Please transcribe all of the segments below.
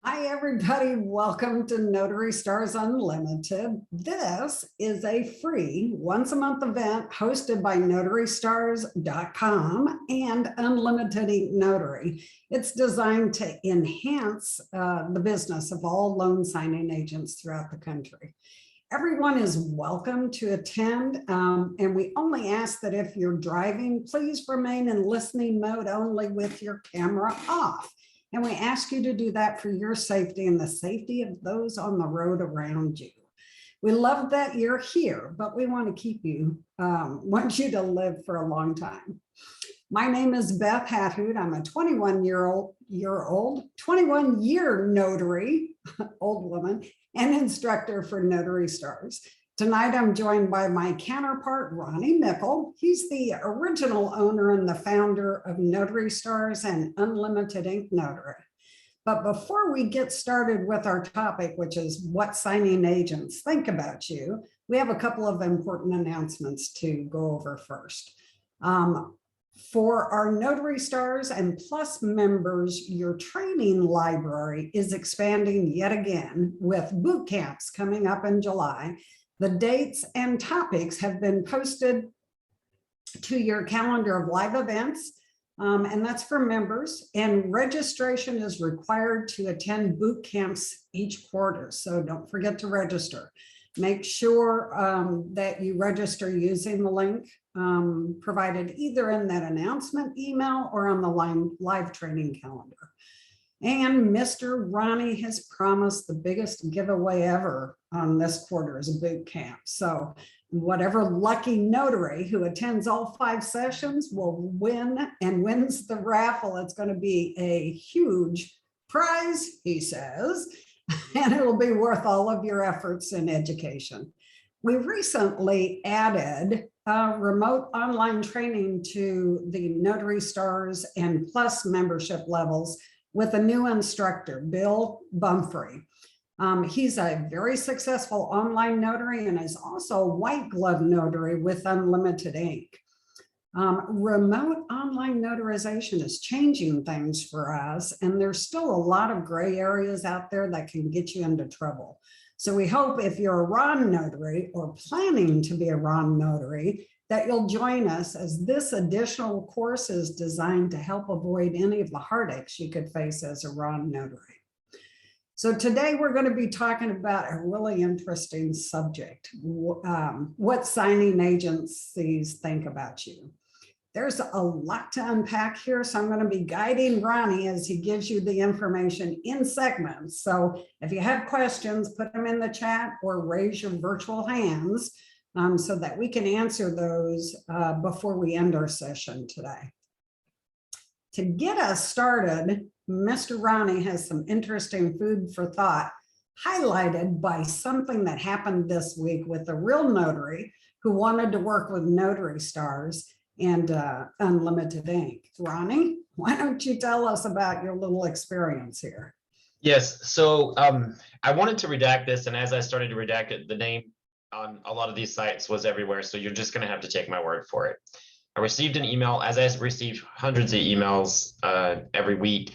Hi, everybody. Welcome to Notary Stars Unlimited. This is a free once-a-month event hosted by notarystars.com and Unlimited Ink Notary. It's designed to enhance the business of all loan signing agents throughout the country. Everyone is welcome to attend, and we only ask that if you're driving, please remain in listening mode only with your camera off. And we ask you to do that for your safety and the safety of those on the road around you. We love that you're here, but we want to keep you, want you to live for a long time. My name is Beth Hathood. I'm a 21-year notary, old woman, and instructor for Notary Stars. Tonight, I'm joined by my counterpart, Ronnie Mickle. He's the original owner and the founder of Notary Stars and Unlimited Ink Notary. But before we get started with our topic, which is what signing agents think about you, we have a couple of important announcements to go over first. For our Notary Stars and Plus members, your training library is expanding yet again with boot camps coming up in July. The dates and topics have been posted to your calendar of live events, and that's for members. And registration is required to attend boot camps each quarter, so don't forget to register. Make sure that you register using the link provided either in that announcement email or on the live training calendar. And Mr. Ronnie has promised the biggest giveaway ever on this quarter is a boot camp. So whatever lucky notary who attends all 5 sessions will win and wins the raffle. It's going to be a huge prize, he says, and it'll be worth all of your efforts in education. We recently added remote online training to the Notary Stars and Plus membership levels with a new instructor, Bill Bumfrey. He's a very successful online notary and is also a white glove notary with Unlimited Ink. Remote online notarization is changing things for us, and there's still a lot of gray areas out there that can get you into trouble. So we hope if you're a RON notary or planning to be a RON notary, that you'll join us, as this additional course is designed to help avoid any of the heartaches you could face as a RON notary. So today we're going to be talking about a really interesting subject, what signing agencies think about you. There's a lot to unpack here, so I'm going to be guiding Ronnie as he gives you the information in segments. So if you have questions, put them in the chat or raise your virtual hands so that we can answer those before we end our session today. To get us started, Mr. Ronnie has some interesting food for thought, highlighted by something that happened this week with a real notary who wanted to work with Notary Stars and Unlimited Ink. Ronnie, why don't you tell us about your little experience here? Yes, so I wanted to redact this, and as I started to redact it, the name on a lot of these sites was everywhere, so you're just going to have to take my word for it. I received an email, as I receive hundreds of emails every week,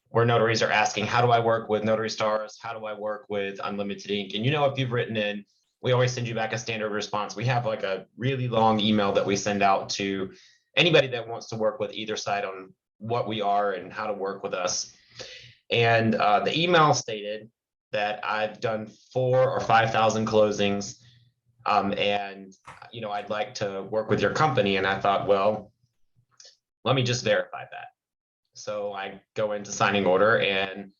where notaries are asking, how do I work with Notary Stars? How do I work with Unlimited Ink? And if you've written in, we always send you back a standard response. We have like a really long email that we send out to anybody that wants to work with either side on what we are and how to work with us. And the email stated that I've done 4,000 or 5,000 closings, and I'd like to work with your company. And I thought, well, let me just verify that. So I go into signing order, and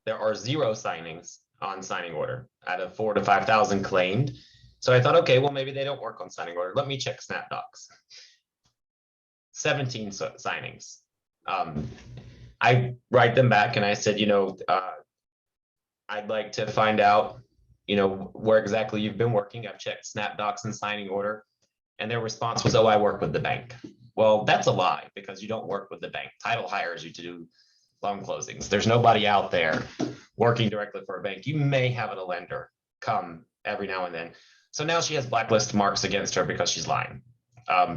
there are 0 signings on signing order out of 4,000 to 5,000 claimed. So I thought, okay, well, maybe they don't work on signing order. Let me check SnapDocs. 17 signings. I write them back and I said, I'd like to find out, where exactly you've been working. I've checked SnapDocs and signing order. And their response was, oh, I work with the bank. Well, that's a lie, because you don't work with the bank. Title hires you to do loan closings. There's nobody out there working directly for a bank. You may have a lender come every now and then. So now she has blacklist marks against her because she's lying.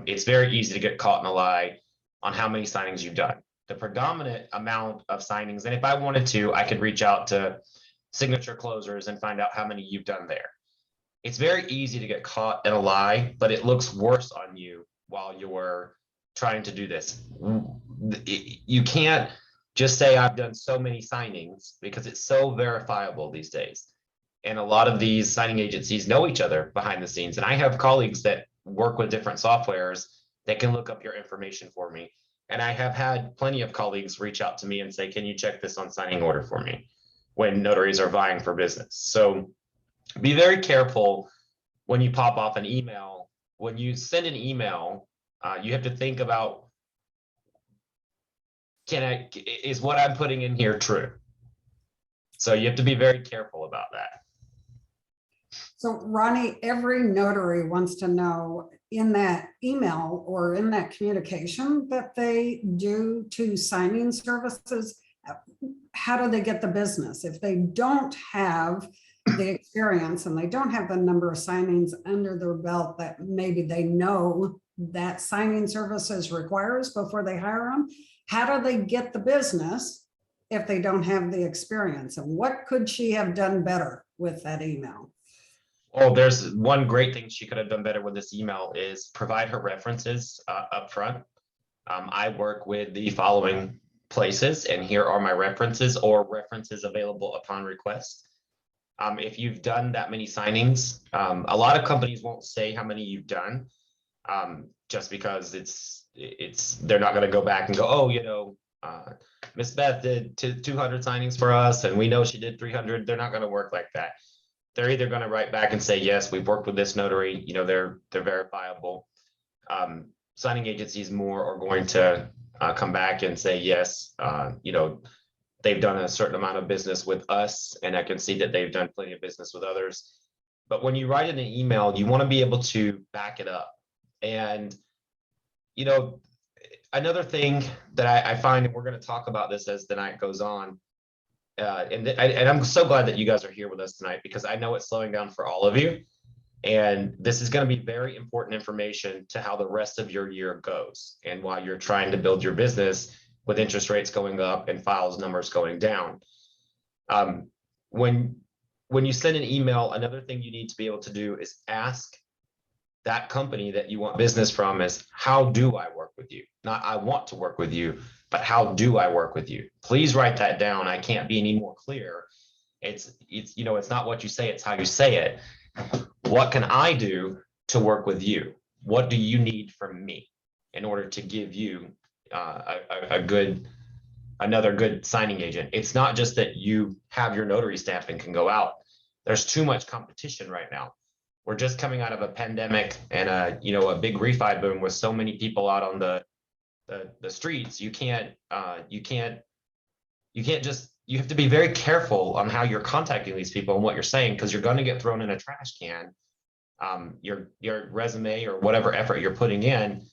It's very easy to get caught in a lie on how many signings you've done. the predominant amount of signings. And if I wanted to, I could reach out to signature closers and find out how many you've done there. It's very easy to get caught in a lie, but it looks worse on you while you're trying to do this. You can't just say I've done so many signings, because it's so verifiable these days. And a lot of these signing agencies know each other behind the scenes. And I have colleagues that work with different softwares that can look up your information for me. And I have had plenty of colleagues reach out to me and say, can you check this on signing order for me, when notaries are vying for business? So be very careful when you pop off an email. When you send an email, you have to think about, is what I'm putting in here true? So you have to be very careful about that. So Ronnie, every notary wants to know in that email or in that communication that they do to signing services, how do they get the business? If they don't have the experience and they don't have the number of signings under their belt that maybe they know that signing services requires before they hire them, how do they get the business if they don't have the experience? And what could she have done better with that email? Oh, there's one great thing she could have done better with this email is provide her references up front. I work with the following places, and here are my references, or references available upon request. If you've done that many signings, a lot of companies won't say how many you've done, just because they're not going to go back and go, oh, Miss Beth did 200 signings for us, and we know she did 300. They're not going to work like that. They're either going to write back and say, yes, we've worked with this notary, they're verifiable. Signing agencies more are going to come back and say, yes, they've done a certain amount of business with us, and I can see that they've done plenty of business with others. But when you write in an email, you want to be able to back it up. And, another thing that I find, and we're going to talk about this as the night goes on, and I'm so glad that you guys are here with us tonight, because I know it's slowing down for all of you. And this is going to be very important information to how the rest of your year goes, and while you're trying to build your business with interest rates going up and files numbers going down. When you send an email, another thing you need to be able to do is ask that company that you want business from is, how do I work with you? Not I want to work with you, but how do I work with you? Please write that down. I can't be any more clear. It's not what you say, it's how you say it. What can I do to work with you? What do you need from me in order to give you another good signing agent? It's not just that you have your notary stamp and can go out. There's too much competition right now. We're just coming out of a pandemic and a big refi boom with so many people out on the streets. You have to be very careful on how you're contacting these people and what you're saying, because you're going to get thrown in a trash can. Your resume or whatever effort you're putting in,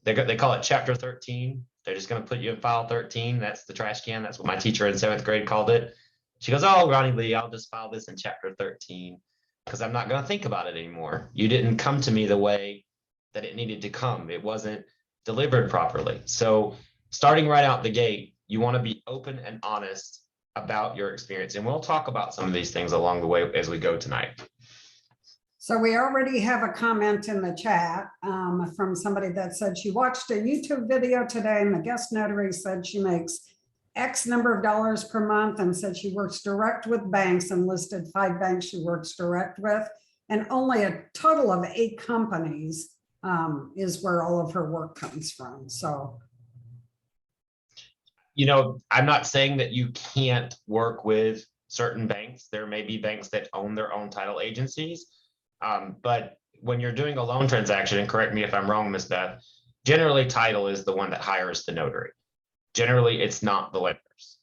they call it Chapter 13. They're just going to put you in file 13. That's the trash can. That's what my teacher in 7th grade called it. She goes, oh, Ronnie Lee, I'll just file this in Chapter 13 because I'm not going to think about it anymore. You didn't come to me the way that it needed to come. It wasn't delivered properly. So starting right out the gate, you want to be open and honest about your experience. And we'll talk about some of these things along the way as we go tonight. So we already have a comment in the chat from somebody that said she watched a YouTube video today, and the guest notary said she makes X number of dollars per month, and said she works direct with banks and listed 5 banks she works direct with, and only a total of 8 companies is where all of her work comes from. So, I'm not saying that you can't work with certain banks. There may be banks that own their own title agencies. But when you're doing a loan transaction, and correct me if I'm wrong, Ms. Beth, generally title is the one that hires the notary. Generally, it's not the lenders.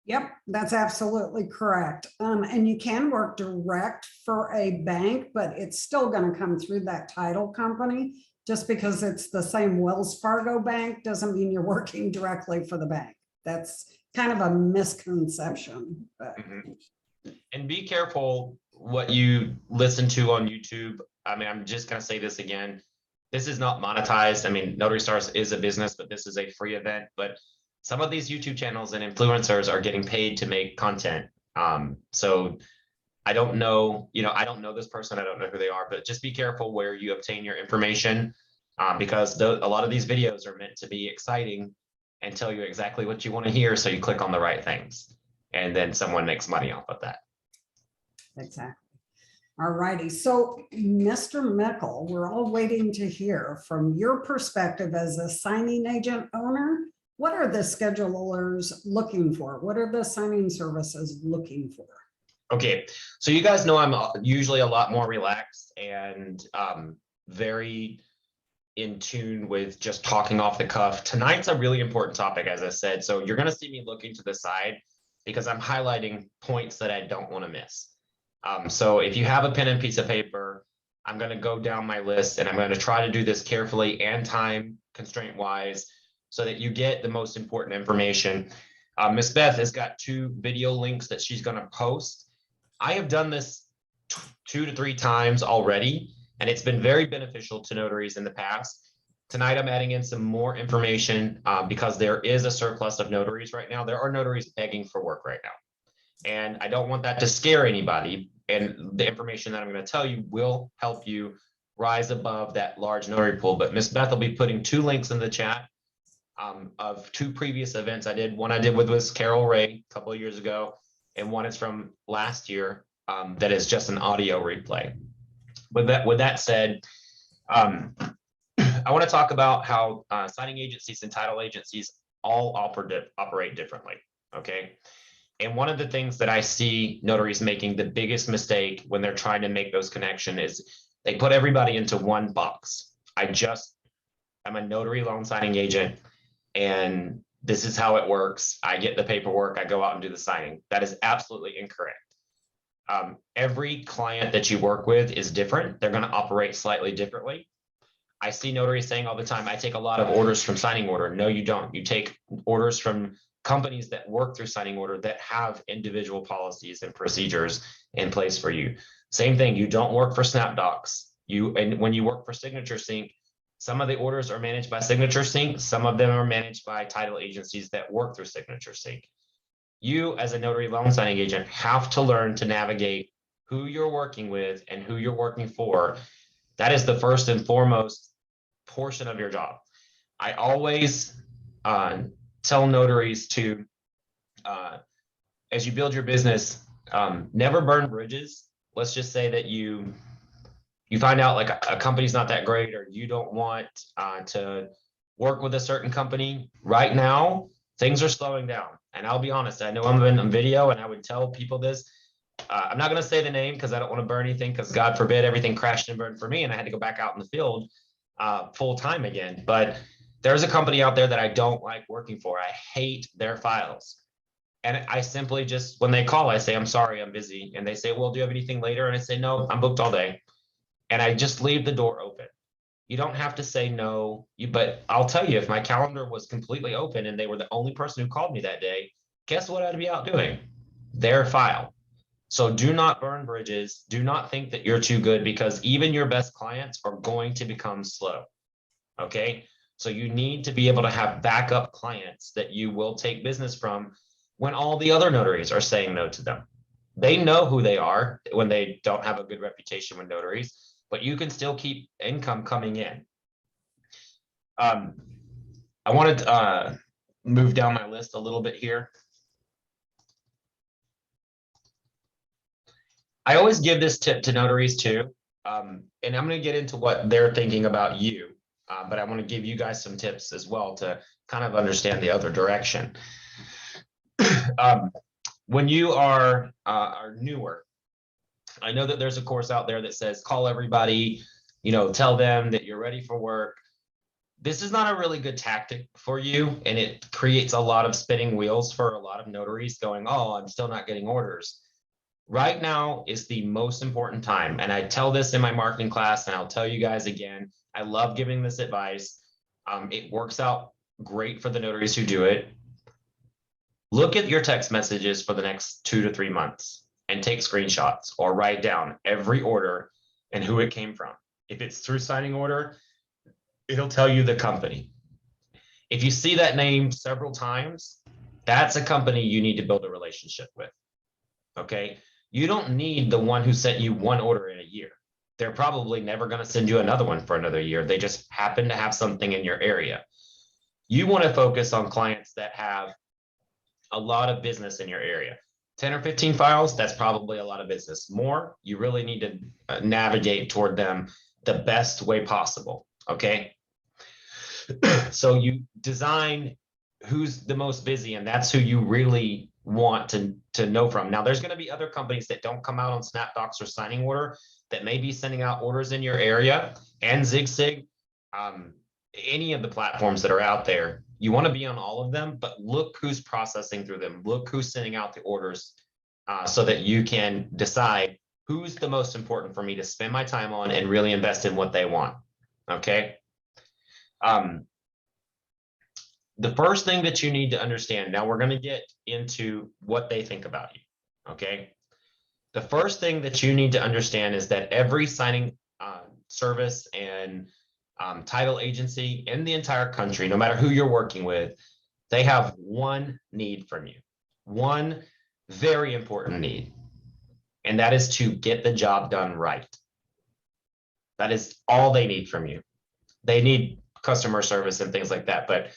Yep, that's absolutely correct. And you can work direct for a bank, but it's still going to come through that title company. Just because it's the same Wells Fargo bank doesn't mean you're working directly for the bank. That's kind of a misconception. But. Mm-hmm. And be careful what you listen to on YouTube. I mean, I'm just going to say this again. This is not monetized. I mean, Notary Stars is a business, but this is a free event. But some of these YouTube channels and influencers are getting paid to make content. So I don't know, I don't know this person, I don't know who they are, but just be careful where you obtain your information, because a lot of these videos are meant to be exciting and tell you exactly what you want to hear. So you click on the right things and then someone makes money off of that. Exactly. All righty. So, Mr. Mickle, we're all waiting to hear from your perspective as a signing agent owner. What are the schedulers looking for? What are the signing services looking for? Okay, so you guys know I'm usually a lot more relaxed and very in tune with just talking off the cuff. Tonight's a really important topic, as I said. So you're going to see me looking to the side because I'm highlighting points that I don't want to miss. So if you have a pen and piece of paper, I'm going to go down my list and I'm going to try to do this carefully and time constraint wise so that you get the most important information. Miss Beth has got 2 video links that she's going to post. I have done this 2 to 3 times already, and it's been very beneficial to notaries in the past. Tonight, I'm adding in some more information because there is a surplus of notaries right now. There are notaries begging for work right now. And I don't want that to scare anybody. And the information that I'm going to tell you will help you rise above that large notary pool. But Miss Beth will be putting 2 links in the chat of 2 previous events I did. One I did with Miss Carol Ray a couple of years ago, and one is from last year that is just an audio replay. With that said, I want to talk about how signing agencies and title agencies all operate differently. Okay. And one of the things that I see notaries making the biggest mistake when they're trying to make those connections is they put everybody into one box. I'm a notary loan signing agent, and this is how it works. I get the paperwork, I go out and do the signing. That is absolutely incorrect. Every client that you work with is different. They're going to operate slightly differently. I see notaries saying all the time, I take a lot of orders from signing order. No, you don't. You take orders from companies that work through signing order that have individual policies and procedures in place for you. Same thing, you don't work for SnapDocs. And when you work for Signature Sync, some of the orders are managed by Signature Sync, some of them are managed by title agencies that work through Signature Sync. You, as a notary loan signing agent, have to learn to navigate who you're working with and who you're working for. That is the first and foremost portion of your job. I always tell notaries to, as you build your business, never burn bridges. Let's just say that you find out like a company's not that great, or you don't want to work with a certain company. Right now, things are slowing down. And I'll be honest, I know I'm in video and I would tell people this. I'm not going to say the name because I don't want to burn anything, because God forbid everything crashed and burned for me and I had to go back out in the field full time again. But there's a company out there that I don't like working for. I hate their files. And I simply just, when they call, I say, I'm sorry, I'm busy. And they say, well, do you have anything later? And I say, no, I'm booked all day. And I just leave the door open. You don't have to say no, but I'll tell you, if my calendar was completely open and they were the only person who called me that day, guess what I'd be out doing? Their file. So do not burn bridges. Do not think that you're too good, because even your best clients are going to become slow. Okay. So you need to be able to have backup clients that you will take business from when all the other notaries are saying no to them. They know who they are when they don't have a good reputation with notaries, but you can still keep income coming in. I wanted to move down my list a little bit here. I always give this tip to notaries too, and I'm going to get into what they're thinking about you, but I want to give you guys some tips as well to kind of understand the other direction. When you are newer, I know that there's a course out there that says call everybody, tell them that you're ready for work. This is not a really good tactic for you, and it creates a lot of spinning wheels for a lot of notaries going, oh, I'm still not getting orders. Right now is the most important time. And I tell this in my marketing class, and I'll tell you guys again, I love giving this advice. It works out great for the notaries who do it. Look at your text messages for the next 2 to 3 months and take screenshots or write down every order and who it came from. If it's through signing order, it'll tell you the company. If you see that name several times, that's a company you need to build a relationship with. Okay. You don't need the one who sent you one order in a year. They're probably never going to send you another one for another year. They just happen to have something in your area. You want to focus on clients that have a lot of business in your area. 10 or 15 files, that's probably a lot of business. More, you really need to navigate toward them the best way possible. Okay. So you design who's the most busy, and that's who you really want to know from. Now, there's going to be other companies that don't come out on SnapDocs or Signing Order that may be sending out orders in your area, and ZigSig, any of the platforms that are out there. You want to be on all of them, but look who's processing through them. Look who's sending out the orders, so that you can decide who's the most important for me to spend my time on and really invest in what they want. Okay. The first thing that you need to understand, now we're going to get into what they think about you. Okay. The first thing that you need to understand is that every signing service and title agency in the entire country, no matter who you're working with, they have one need from you, one very important need, and that is to get the job done right. That is all they need from you. They need customer service and things like that, but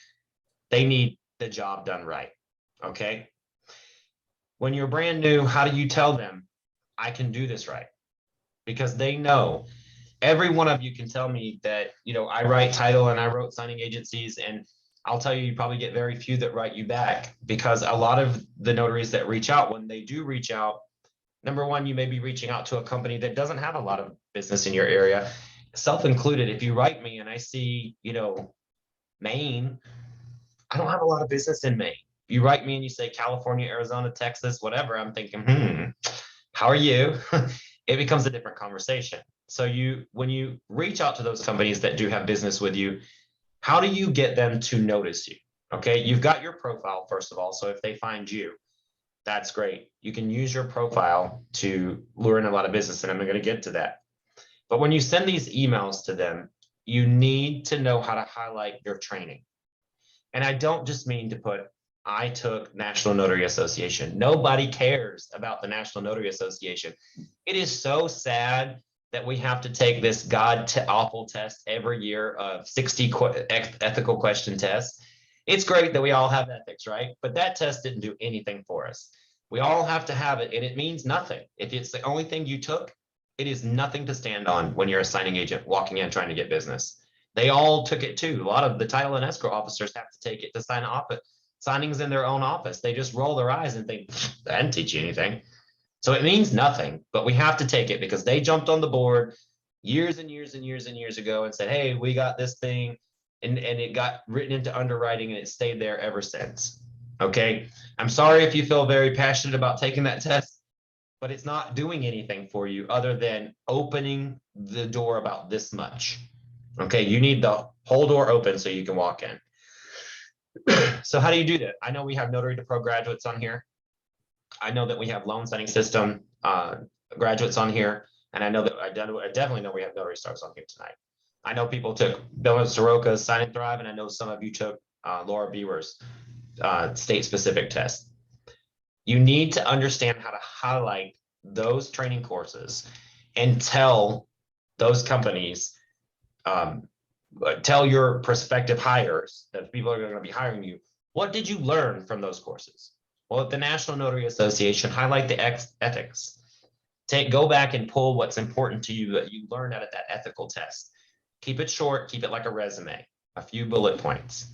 they need the job done right. Okay. When you're brand new, how do you tell them, I can do this right? Because they know. Every one of you can tell me that, I write title and I wrote signing agencies, and I'll tell you, you probably get very few that write you back, because a lot of the notaries that reach out, when they do reach out, number one, you may be reaching out to a company that doesn't have a lot of business in your area, self-included. If you write me and I see, Maine, I don't have a lot of business in Maine. You write me and you say California, Arizona, Texas, whatever, I'm thinking, how are you? It becomes a different conversation. So when you reach out to those companies that do have business with you, how do you get them to notice you? Okay, you've got your profile, first of all. So if they find you, that's great. You can use your profile to lure in a lot of business, and I'm going to get to that. But when you send these emails to them, you need to know how to highlight your training. And I don't just mean to put, I took National Notary Association. Nobody cares about the National Notary Association. It is so sad that we have to take this awful test every year of 60 ethical question tests. It's great that we all have ethics, right? But that test didn't do anything for us. We all have to have it, and it means nothing. If it's the only thing you took, it is nothing to stand on when you're a signing agent walking in trying to get business. They all took it too. A lot of the title and escrow officers have to take it to sign signings in their own office. They just roll their eyes and think, that didn't teach you anything. So it means nothing, but we have to take it because they jumped on the board years and years and years and years ago and said, hey, we got this thing, and it got written into underwriting, and it stayed there ever since. Okay. I'm sorry if you feel very passionate about taking that test, but it's not doing anything for you other than opening the door about this much. Okay. You need the whole door open so you can walk in. So how do you do that? I know we have Notary to Pro graduates on here. I know that we have loan signing system graduates on here. And I know that I definitely know we have Notary Stars on here tonight. I know people took Bill Soroka's Sign and Thrive, and I know some of you took Laura Beaver's state-specific test. You need to understand how to highlight those training courses and tell those companies, tell your prospective hires, that people are going to be hiring you, what did you learn from those courses? Well, at the National Notary Association, highlight the ethics. Go back and pull what's important to you that you learned out of that ethical test. Keep it short, keep it like a resume, a few bullet points.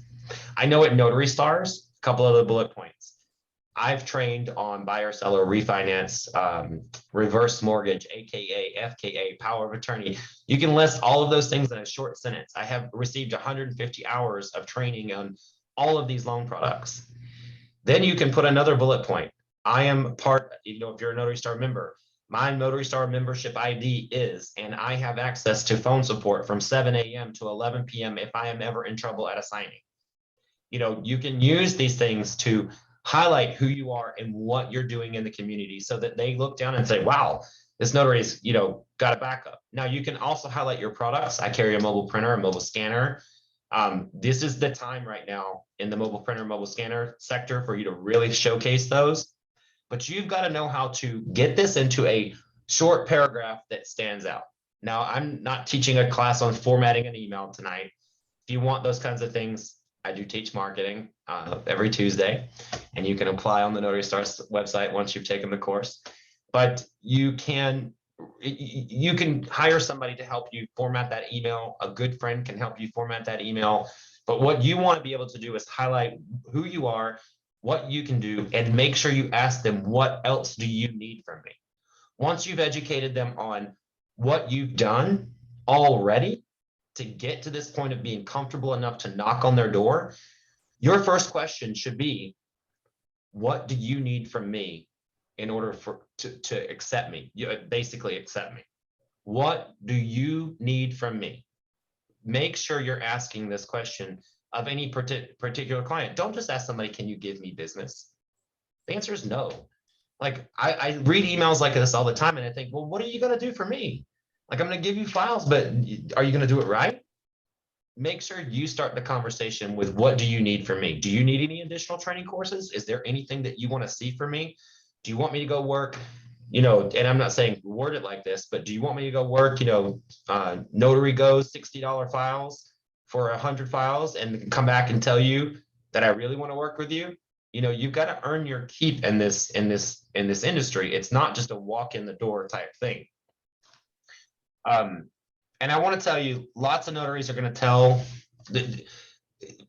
I know at Notary Stars, a couple of the bullet points. I've trained on buyer, seller, refinance, reverse mortgage, AKA, FKA, power of attorney. You can list all of those things in a short sentence. I have received 150 hours of training on all of these loan products. Then you can put another bullet point. I am part, if you're a Notary Star member, my Notary Star membership ID is, and I have access to phone support from 7 a.m. to 11 p.m. if I am ever in trouble at a signing. You can use these things to highlight who you are and what you're doing in the community so that they look down and say, wow, this notary's, got a backup. Now you can also highlight your products. I carry a mobile printer, a mobile scanner. This is the time right now in the mobile printer, mobile scanner sector for you to really showcase those. But you've got to know how to get this into a short paragraph that stands out. Now, I'm not teaching a class on formatting an email tonight. If you want those kinds of things, I do teach marketing every Tuesday, and you can apply on the Notary Stars website once you've taken the course. But you can hire somebody to help you format that email. A good friend can help you format that email. But what you want to be able to do is highlight who you are, what you can do, and make sure you ask them, what else do you need from me? Once you've educated them on what you've done already to get to this point of being comfortable enough to knock on their door, your first question should be, what do you need from me in order to accept me? Basically accept me. What do you need from me? Make sure you're asking this question of any particular client. Don't just ask somebody, can you give me business? The answer is no. Like I read emails like this all the time and I think, well, what are you going to do for me? Like, I'm going to give you files, but are you going to do it right? Make sure you start the conversation with, what do you need from me? Do you need any additional training courses? Is there anything that you want to see from me? Do you want me to go work, and I'm not saying word it like this, but do you want me to go work, Notary Go's $60 files for 100 files and come back and tell you that I really want to work with you? You've got to earn your keep in this industry. It's not just a walk in the door type thing. And I want to tell you, lots of notaries are going to tell,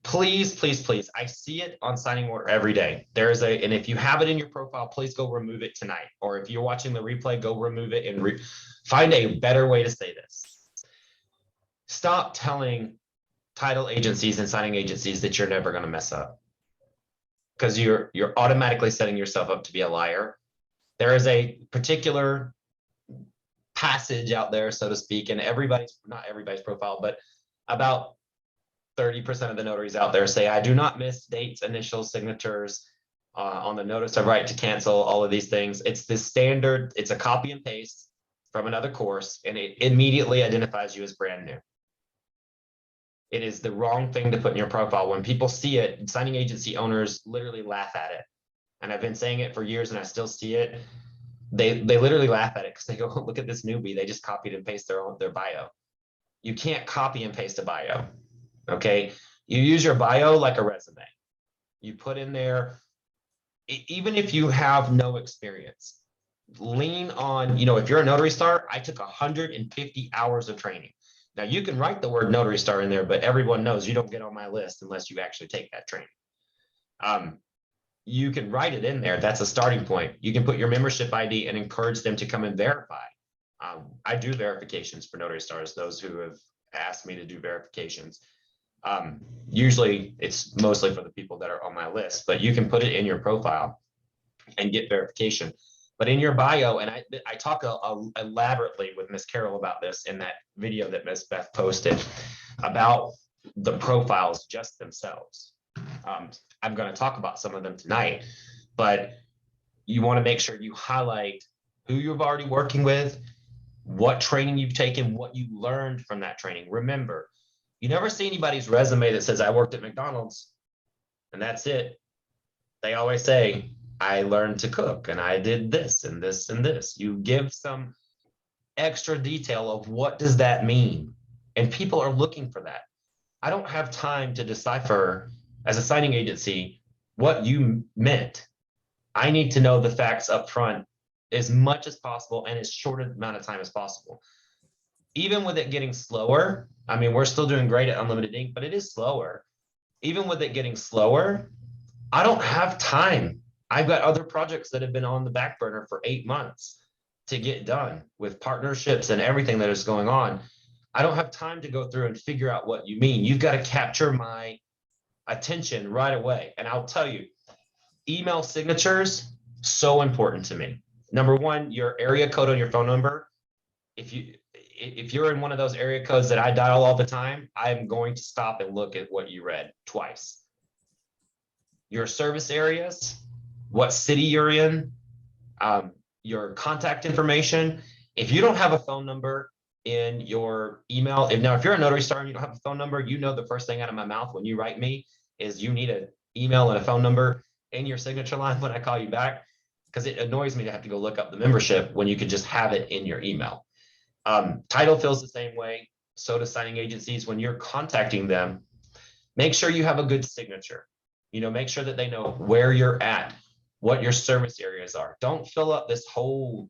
please, please, please. I see it on signing order every day. And if you have it in your profile, please go remove it tonight. Or if you're watching the replay, go remove it and find a better way to say this. Stop telling title agencies and signing agencies that you're never going to mess up, because you're automatically setting yourself up to be a liar. There is a particular passage out there, so to speak, and not everybody's profile, but about 30% of the notaries out there say, I do not miss dates, initials, signatures on the notice of right to cancel, all of these things. It's the standard, it's a copy and paste from another course, and it immediately identifies you as brand new. It is the wrong thing to put in your profile. When people see it, signing agency owners literally laugh at it. And I've been saying it for years and I still see it. They literally laugh at it because they go, look at this newbie. They just copied and pasted their bio. You can't copy and paste a bio. Okay. You use your bio like a resume. You put in there, even if you have no experience, lean on, if you're a Notary Star, I took 150 hours of training. Now you can write the word Notary Star in there, but everyone knows you don't get on my list unless you actually take that training. You can write it in there. That's a starting point. You can put your membership ID and encourage them to come and verify. I do verifications for Notary Stars, those who have asked me to do verifications. Usually it's mostly for the people that are on my list, but you can put it in your profile and get verification. But in your bio, and I talk elaborately with Miss Carol about this in that video that Miss Beth posted about the profiles just themselves. I'm going to talk about some of them tonight, but you want to make sure you highlight who you've already working with, what training you've taken, what you learned from that training. Remember, you never see anybody's resume that says, I worked at McDonald's, and that's it. They always say, I learned to cook, and I did this and this and this. You give some extra detail of what does that mean, and people are looking for that. I don't have time to decipher as a signing agency what you meant. I need to know the facts up front as much as possible and as short an amount of time as possible. Even with it getting slower, I mean, we're still doing great at Unlimited Ink, but it is slower. Even with it getting slower, I don't have time. I've got other projects that have been on the back burner for 8 months to get done with partnerships and everything that is going on. I don't have time to go through and figure out what you mean. You've got to capture my attention right away. And I'll tell you, email signatures, so important to me. Number one, your area code on your phone number. If you're in one of those area codes that I dial all the time, I'm going to stop and look at what you read twice. Your service areas, what city you're in, your contact information. If you don't have a phone number, in your email. If you're a Notary Star and you don't have a phone number, you know the first thing out of my mouth when you write me is you need an email and a phone number in your signature line when I call you back, because it annoys me to have to go look up the membership when you could just have it in your email. Title feels the same way. So does signing agencies. When you're contacting them, make sure you have a good signature. Make sure that they know where you're at, what your service areas are. Don't fill up this whole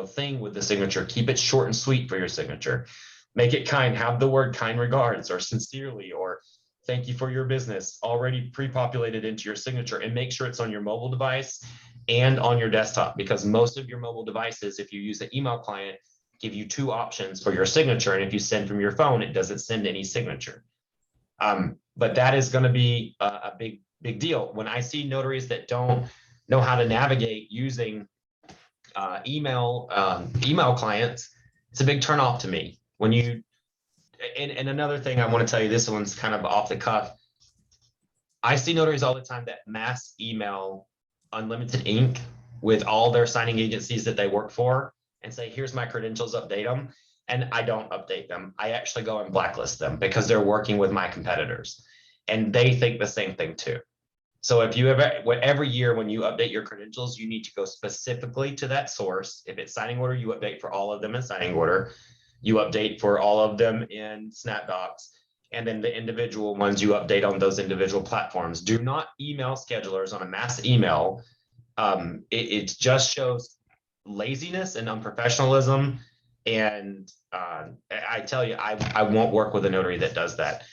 thing with the signature. Keep it short and sweet for your signature. Make it kind. Have the word kind regards or sincerely or thank you for your business already pre-populated into your signature, and make sure it's on your mobile device and on your desktop, because most of your mobile devices, if you use the email client, give you two options for your signature. And if you send from your phone, it doesn't send any signature. But that is going to be a big deal. When I see notaries that don't know how to navigate using email clients, it's a big turnoff to me. And another thing I want to tell you, this one's kind of off the cuff. I see notaries all the time that mass email unlimited ink with all their signing agencies that they work for and say, here's my credentials, update them. And I don't update them. I actually go and blacklist them because they're working with my competitors and they think the same thing too. So if you every year when you update your credentials, you need to go specifically to that source. If it's signing order, you update for all of them in signing order. You update for all of them in SnapDocs. And then the individual ones you update on those individual platforms. Do not email schedulers on a mass email. It just shows laziness and unprofessionalism. And I tell you, I won't work with a notary that does that.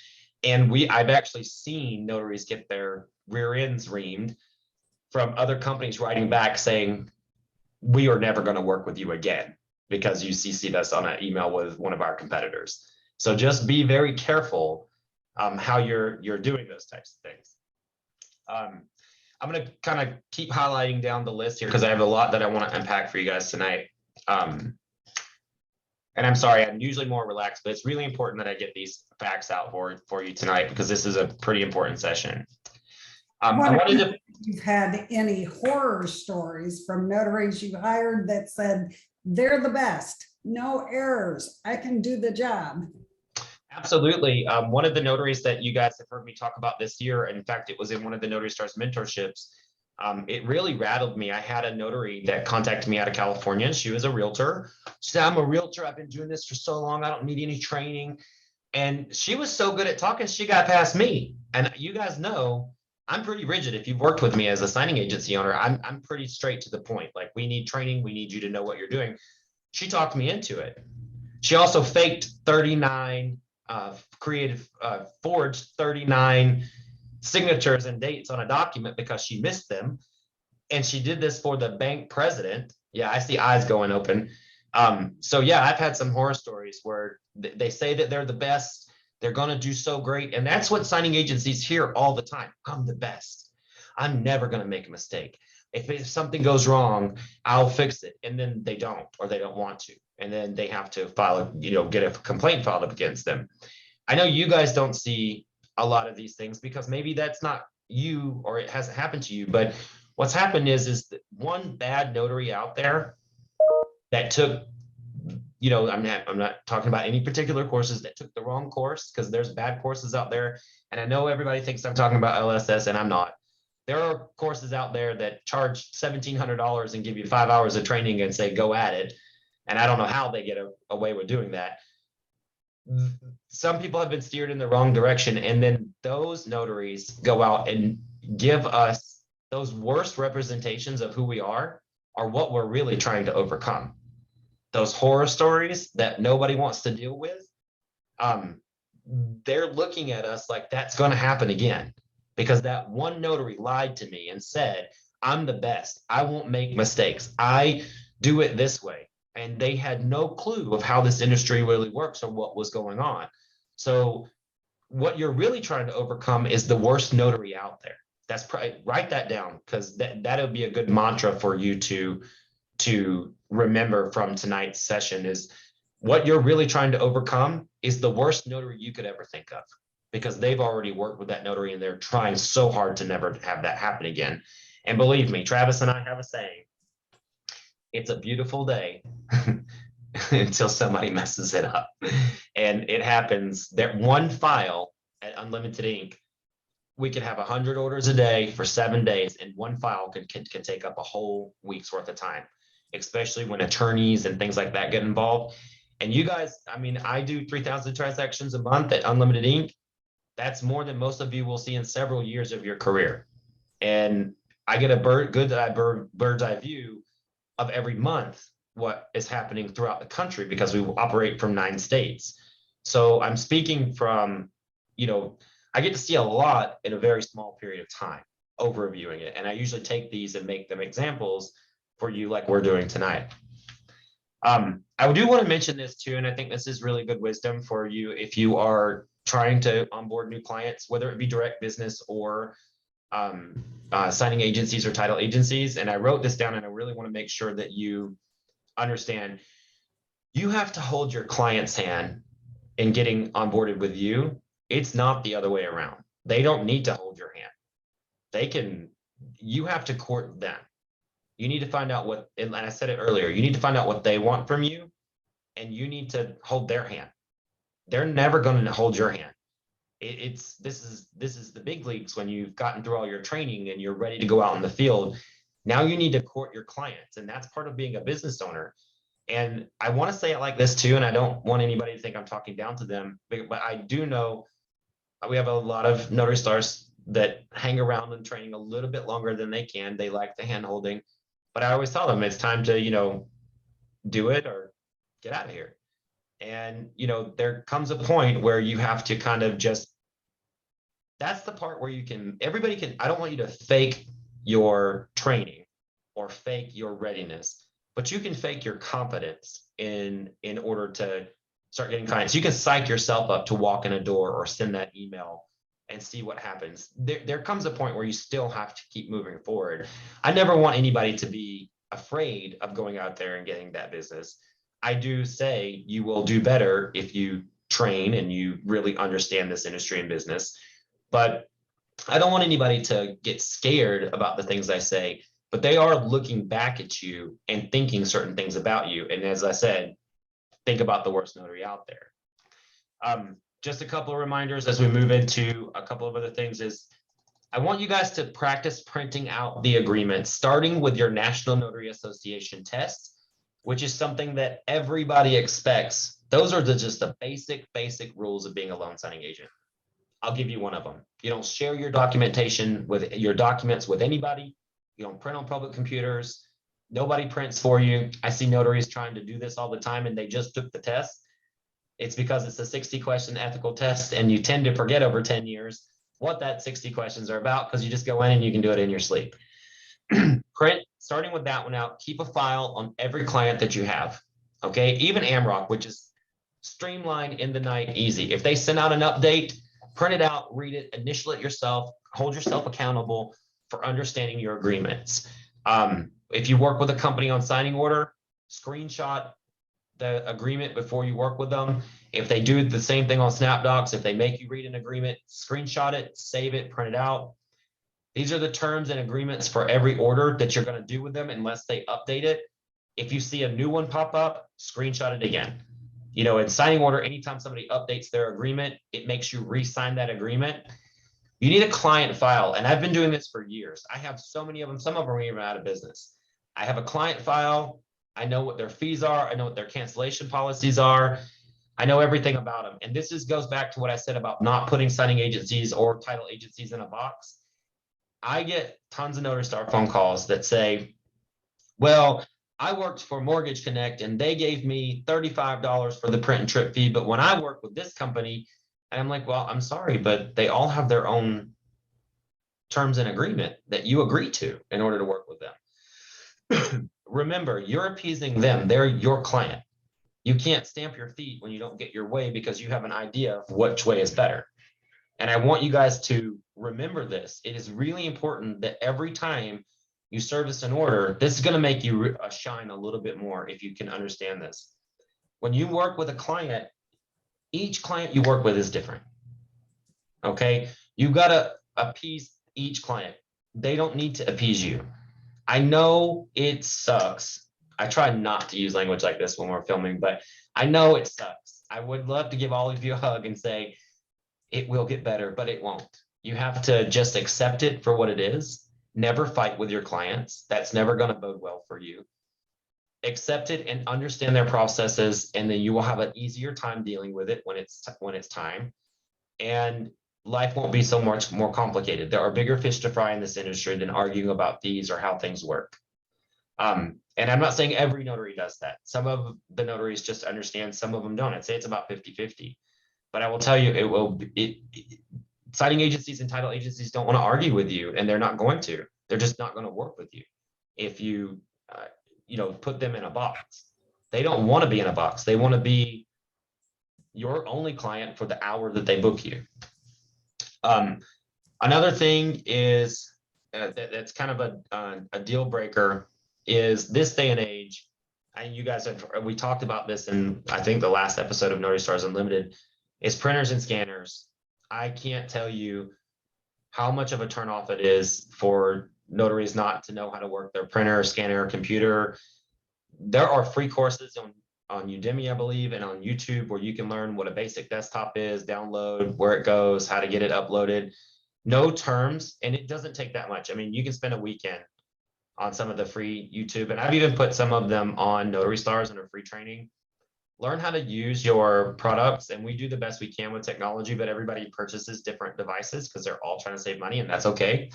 And I've actually seen notaries get their rear ends reamed from other companies writing back saying, we are never going to work with you again because you CC'd us on an email with one of our competitors. So just be very careful how you're doing those types of things. I'm going to kind of keep highlighting down the list here because I have a lot that I want to unpack for you guys tonight. And I'm sorry, I'm usually more relaxed, but it's really important that I get these facts out for you tonight because this is a pretty important session. I wanted to. You've had any horror stories from notaries you hired that said they're the best, no errors, I can do the job? Absolutely. One of the notaries that you guys have heard me talk about this year, in fact, it was in one of the Notary Stars mentorships. It really rattled me. I had a notary that contacted me out of California. She was a realtor. She said, I'm a realtor. I've been doing this for so long. I don't need any training. And she was so good at talking, she got past me. And you guys know, I'm pretty rigid. If you've worked with me as a signing agency owner, I'm pretty straight to the point. Like, we need training. We need you to know what you're doing. She talked me into it. She also faked 39, forged 39 signatures and dates on a document because she missed them. And she did this for the bank president. Yeah, I see eyes going open. So yeah, I've had some horror stories where they say that they're the best. They're going to do so great. And that's what signing agencies hear all the time. I'm the best. I'm never going to make a mistake. If something goes wrong, I'll fix it. And then they don't, or they don't want to. And then they have to file, get a complaint filed up against them. I know you guys don't see a lot of these things because maybe that's not you or it hasn't happened to you. But what's happened is that one bad notary out there that took, I'm not talking about any particular courses, that took the wrong course, because there's bad courses out there. And I know everybody thinks I'm talking about LSS, and I'm not. There are courses out there that charge $1,700 and give you 5 hours of training and say, go at it. And I don't know how they get away with doing that. Some people have been steered in the wrong direction. And then those notaries go out and give us those worst representations of who we are what we're really trying to overcome. Those horror stories that nobody wants to deal with, they're looking at us like that's going to happen again, because that one notary lied to me and said, I'm the best. I won't make mistakes. I do it this way. And they had no clue of how this industry really works or what was going on. So what you're really trying to overcome is the worst notary out there. That's probably, write that down, because that'll be a good mantra for you to remember from tonight's session. Is what you're really trying to overcome is the worst notary you could ever think of, because they've already worked with that notary and they're trying so hard to never have that happen again. And believe me, Travis and I have a saying, it's a beautiful day until somebody messes it up. And it happens that one file at Unlimited Ink, we could have 100 orders a day for 7 days, and one file could take up a whole week's worth of time, especially when attorneys and things like that get involved. And you guys, I mean, I do 3,000 transactions a month at Unlimited Ink. That's more than most of you will see in several years of your career. And I get a bird's eye view of every month what is happening throughout the country because we operate from 9 states. So I'm speaking from, I get to see a lot in a very small period of time, overviewing it. And I usually take these and make them examples for you like we're doing tonight. I do want to mention this too, and I think this is really good wisdom for you if you are trying to onboard new clients, whether it be direct business or signing agencies or title agencies. And I wrote this down, and I really want to make sure that you understand you have to hold your client's hand in getting onboarded with you. It's not the other way around. They don't need to hold your hand. You have to court them. You need to find out what, and I said it earlier, you need to find out what they want from you, and you need to hold their hand. They're never going to hold your hand. This is the big leagues when you've gotten through all your training and you're ready to go out in the field. Now you need to court your clients, and that's part of being a business owner. And I want to say it like this too, and I don't want anybody to think I'm talking down to them, but I do know we have a lot of notary stars that hang around in training a little bit longer than they can. They like the hand holding, but I always tell them it's time to, do it or get out of here. And, there comes a point where you have to kind of that's the part where everybody can, I don't want you to fake your training or fake your readiness, but you can fake your confidence in order to start getting clients. You can psych yourself up to walk in a door or send that email and see what happens. There comes a point where you still have to keep moving forward. I never want anybody to be afraid of going out there and getting that business. I do say you will do better if you train and you really understand this industry and business. But I don't want anybody to get scared about the things I say, but they are looking back at you and thinking certain things about you. And as I said, think about the worst notary out there. Just a couple of reminders as we move into a couple of other things is I want you guys to practice printing out the agreement, starting with your National Notary Association test, which is something that everybody expects. Those are just the basic rules of being a loan signing agent. I'll give you one of them. You don't share your documentation with your documents with anybody. You don't print on public computers. Nobody prints for you. I see notaries trying to do this all the time, and they just took the test. It's because it's a 60-question ethical test, and you tend to forget over 10 years what that 60 questions are about because you just go in and you can do it in your sleep. Print, starting with that one out, keep a file on every client that you have. Okay, even AMROC, which is streamlined in the night, easy. If they send out an update, print it out, read it, initial it yourself, hold yourself accountable for understanding your agreements. If you work with a company on signing order, screenshot the agreement before you work with them. If they do the same thing on SnapDocs, if they make you read an agreement, screenshot it, save it, print it out. These are the terms and agreements for every order that you're going to do with them unless they update it. If you see a new one pop up, screenshot it again. In signing order, anytime somebody updates their agreement, it makes you re-sign that agreement. You need a client file, and I've been doing this for years. I have so many of them. Some of them are even out of business. I have a client file. I know what their fees are. I know what their cancellation policies are. I know everything about them. And this goes back to what I said about not putting signing agencies or title agencies in a box. I get tons of Notary Star phone calls that say, well, I worked for Mortgage Connect and they gave me $35 for the print and trip fee. But when I work with this company, and I'm like, well, I'm sorry, but they all have their own terms and agreement that you agree to in order to work with them. Remember, you're appeasing them. They're your client. You can't stamp your feet when you don't get your way because you have an idea of which way is better. And I want you guys to remember this. It is really important that every time you service an order, this is going to make you shine a little bit more if you can understand this. When you work with a client, each client you work with is different. Okay? You got to appease each client. They don't need to appease you. I know it sucks I try not to use language like this when we're filming, but I know it sucks. I would love to give all of you a hug and say it will get better, but it won't. You have to just accept it for what it is. Never fight with your clients. That's never going to bode well for you. Accept it and understand their processes, and then you will have an easier time dealing with it when it's time. And life won't be so much more complicated. There are bigger fish to fry in this industry than arguing about fees or how things work. And I'm not saying every notary does that. Some of the notaries just understand, some of them don't. I'd say it's about 50-50. But I will tell you, signing agencies and title agencies don't want to argue with you, and they're not going to. They're just not going to work with you if you, put them in a box. They don't want to be in a box. They want to be your only client for the hour that they book you. Another thing is that's kind of a deal breaker is this day and age. We talked about this in, I think, the last episode of Notary Stars Unlimited, is printers and scanners. I can't tell you how much of a turnoff it is for notaries not to know how to work their printer, scanner, computer. There are free courses on Udemy, I believe, and on YouTube where you can learn what a basic desktop is, download, where it goes, how to get it uploaded. No terms, and it doesn't take that much. I mean, you can spend a weekend on some of the free YouTube, and I've even put some of them on Notary Stars under free training. Learn how to use your products, and we do the best we can with technology, but everybody purchases different devices because they're all trying to save money, and that's okay.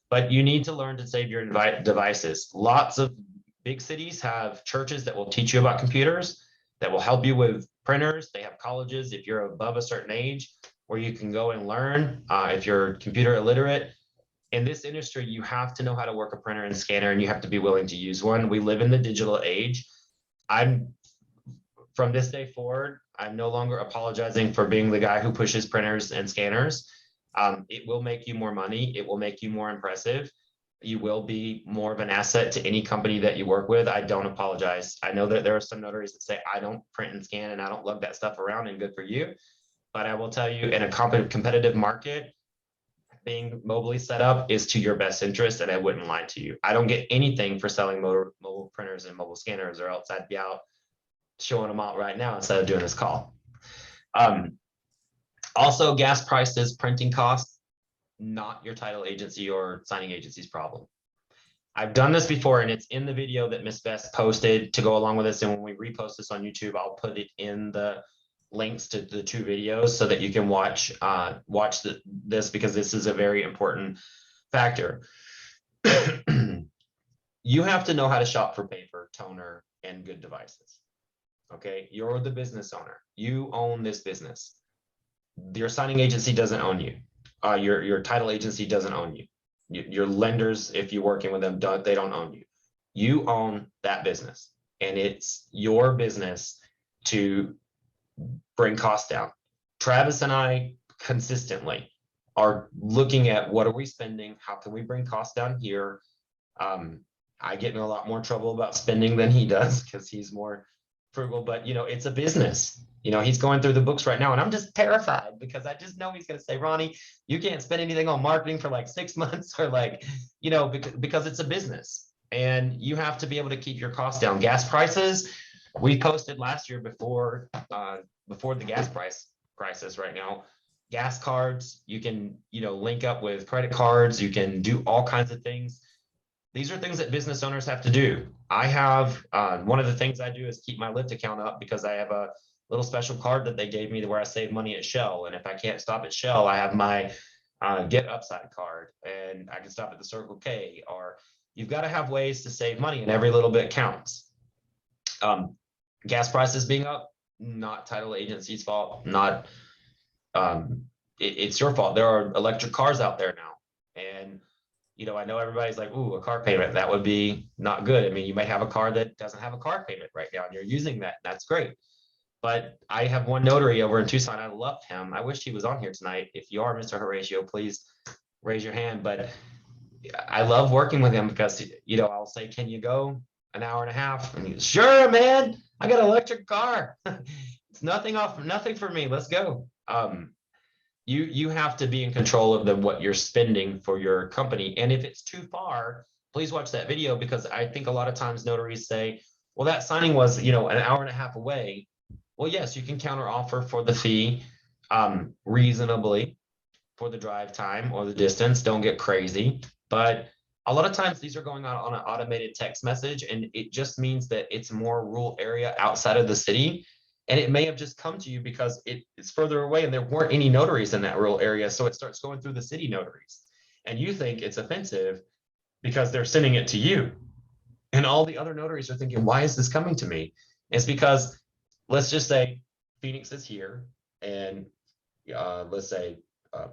But you need to learn to save your devices. Lots of big cities have churches that will teach you about computers, that will help you with printers. They have colleges if you're above a certain age where you can go and learn if you're computer illiterate. In this industry, you have to know how to work a printer and scanner, and you have to be willing to use one. We live in the digital age. From this day forward, I'm no longer apologizing for being the guy who pushes printers and scanners. It will make you more money. It will make you more impressive. You will be more of an asset to any company that you work with. I don't apologize. I know that there are some notaries that say, I don't print and scan and I don't lug that stuff around, and good for you. But I will tell you, in a competitive market, being mobily set up is to your best interest, and I wouldn't lie to you. I don't get anything for selling mobile printers and mobile scanners, or else I'd be out showing them out right now instead of doing this call. Also, gas prices, printing costs, not your title agency or signing agency's problem. I've done this before, and it's in the video that Miss Bess posted to go along with this. And when we repost this on YouTube, I'll put it in the links to the 2 videos so that you can watch this, because this is a very important factor. You have to know how to shop for paper, toner, and good devices. Okay, you're the business owner. You own this business. Your signing agency doesn't own you. Your title agency doesn't own you. Your lenders, if you're working with them, they don't own you. You own that business, and it's your business to bring costs down. Travis and I consistently are looking at what are we spending? How can we bring costs down here? I get in a lot more trouble about spending than he does because he's more frugal, but it's a business. He's going through the books right now, and I'm just terrified because I just know he's going to say, Ronnie, you can't spend anything on marketing for like 6 months, or because it's a business, and you have to be able to keep your costs down. Gas prices, we posted last year before the gas price crisis right now. Gas cards, you can, link up with credit cards. You can do all kinds of things. These are things that business owners have to do. I have, one of the things I do is keep my Lyft account up, because I have a little special card that they gave me where I save money at Shell. And if I can't stop at Shell, I have my Get Upside card, and I can stop at the Circle K. Or you've got to have ways to save money, and every little bit counts. Gas prices being up, not title agency's fault, not it's your fault. There are electric cars out there now, and I know everybody's like, ooh, a car payment, that would be not good. I mean, you might have a car that doesn't have a car payment right now, and you're using that. That's great. But I have one notary over in Tucson. I love him. I wish he was on here tonight. If you are Mr. Horatio, please raise your hand. But I love working with him because, I'll say, can you go an hour and a half? And he's, sure, man, I got an electric car. It's nothing for me. Let's go. You have to be in control of what you're spending for your company. And if it's too far, please watch that video, because I think a lot of times notaries say, well, that signing was, you know, an hour and a half away. Well, yes, you can counter offer for the fee reasonably for the drive time or the distance. Don't get crazy. But a lot of times these are going out on an automated text message, and it just means that it's more rural area outside of the city. And it may have just come to you because it's further away and there weren't any notaries in that rural area. So it starts going through the city notaries. And you think it's offensive because they're sending it to you. And all the other notaries are thinking, why is this coming to me? It's because, let's just say Phoenix is here, and let's say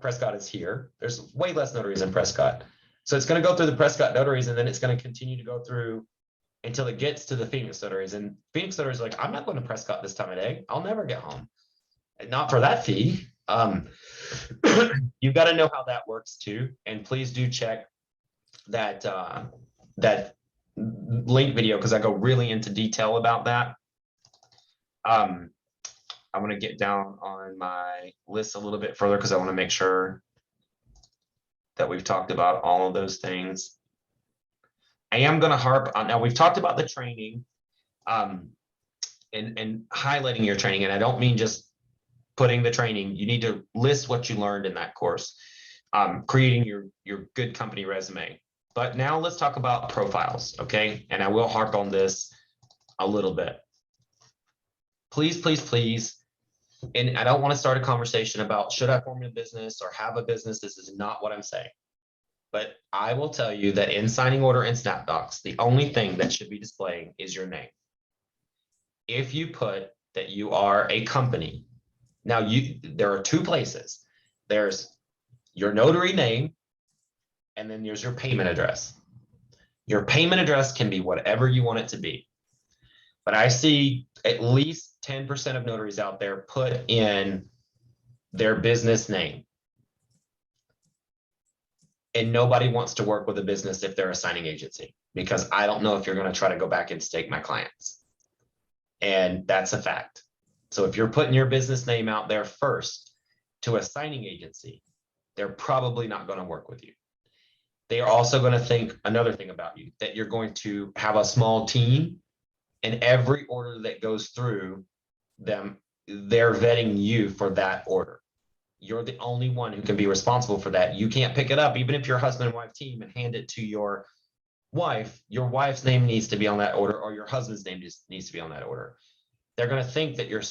Prescott is here. There's way less notaries in Prescott. So it's going to go through the Prescott notaries, and then it's going to continue to go through until it gets to the Phoenix notaries. And Phoenix notaries are like, I'm not going to Prescott this time of day. I'll never get home. And not for that fee. You've got to know how that works too. And please do check that that link video, because I go really into detail about that. I'm going to get down on my list a little bit further because I want to make sure that we've talked about all of those things. I am going to harp on, now we've talked about the training and highlighting your training. And I don't mean just putting the training. You need to list what you learned in that course, creating your good company resume. But now let's talk about profiles, okay? And I will harp on this a little bit. Please, please, please. And I don't want to start a conversation about should I form a business or have a business. This is not what I'm saying. But I will tell you that in signing order and SnapDocs, the only thing that should be displaying is your name. If you put that you are a company, now there are two places. There's your notary name, and then there's your payment address. Your payment address can be whatever you want it to be. But I see at least 10% of notaries out there put in their business name. And nobody wants to work with a business if they're a signing agency, because I don't know if you're going to try to go back and stake my clients. And that's a fact. So if you're putting your business name out there first to a signing agency, they're probably not going to work with you. They are also going to think another thing about you, that you're going to have a small team, and every order that goes through them, they're vetting you for that order. You're the only one who can be responsible for that. You can't pick it up, even if you're a husband and wife team, and hand it to your wife. Your wife's name needs to be on that order, or your husband's name needs to be on that order. They're going to think that you're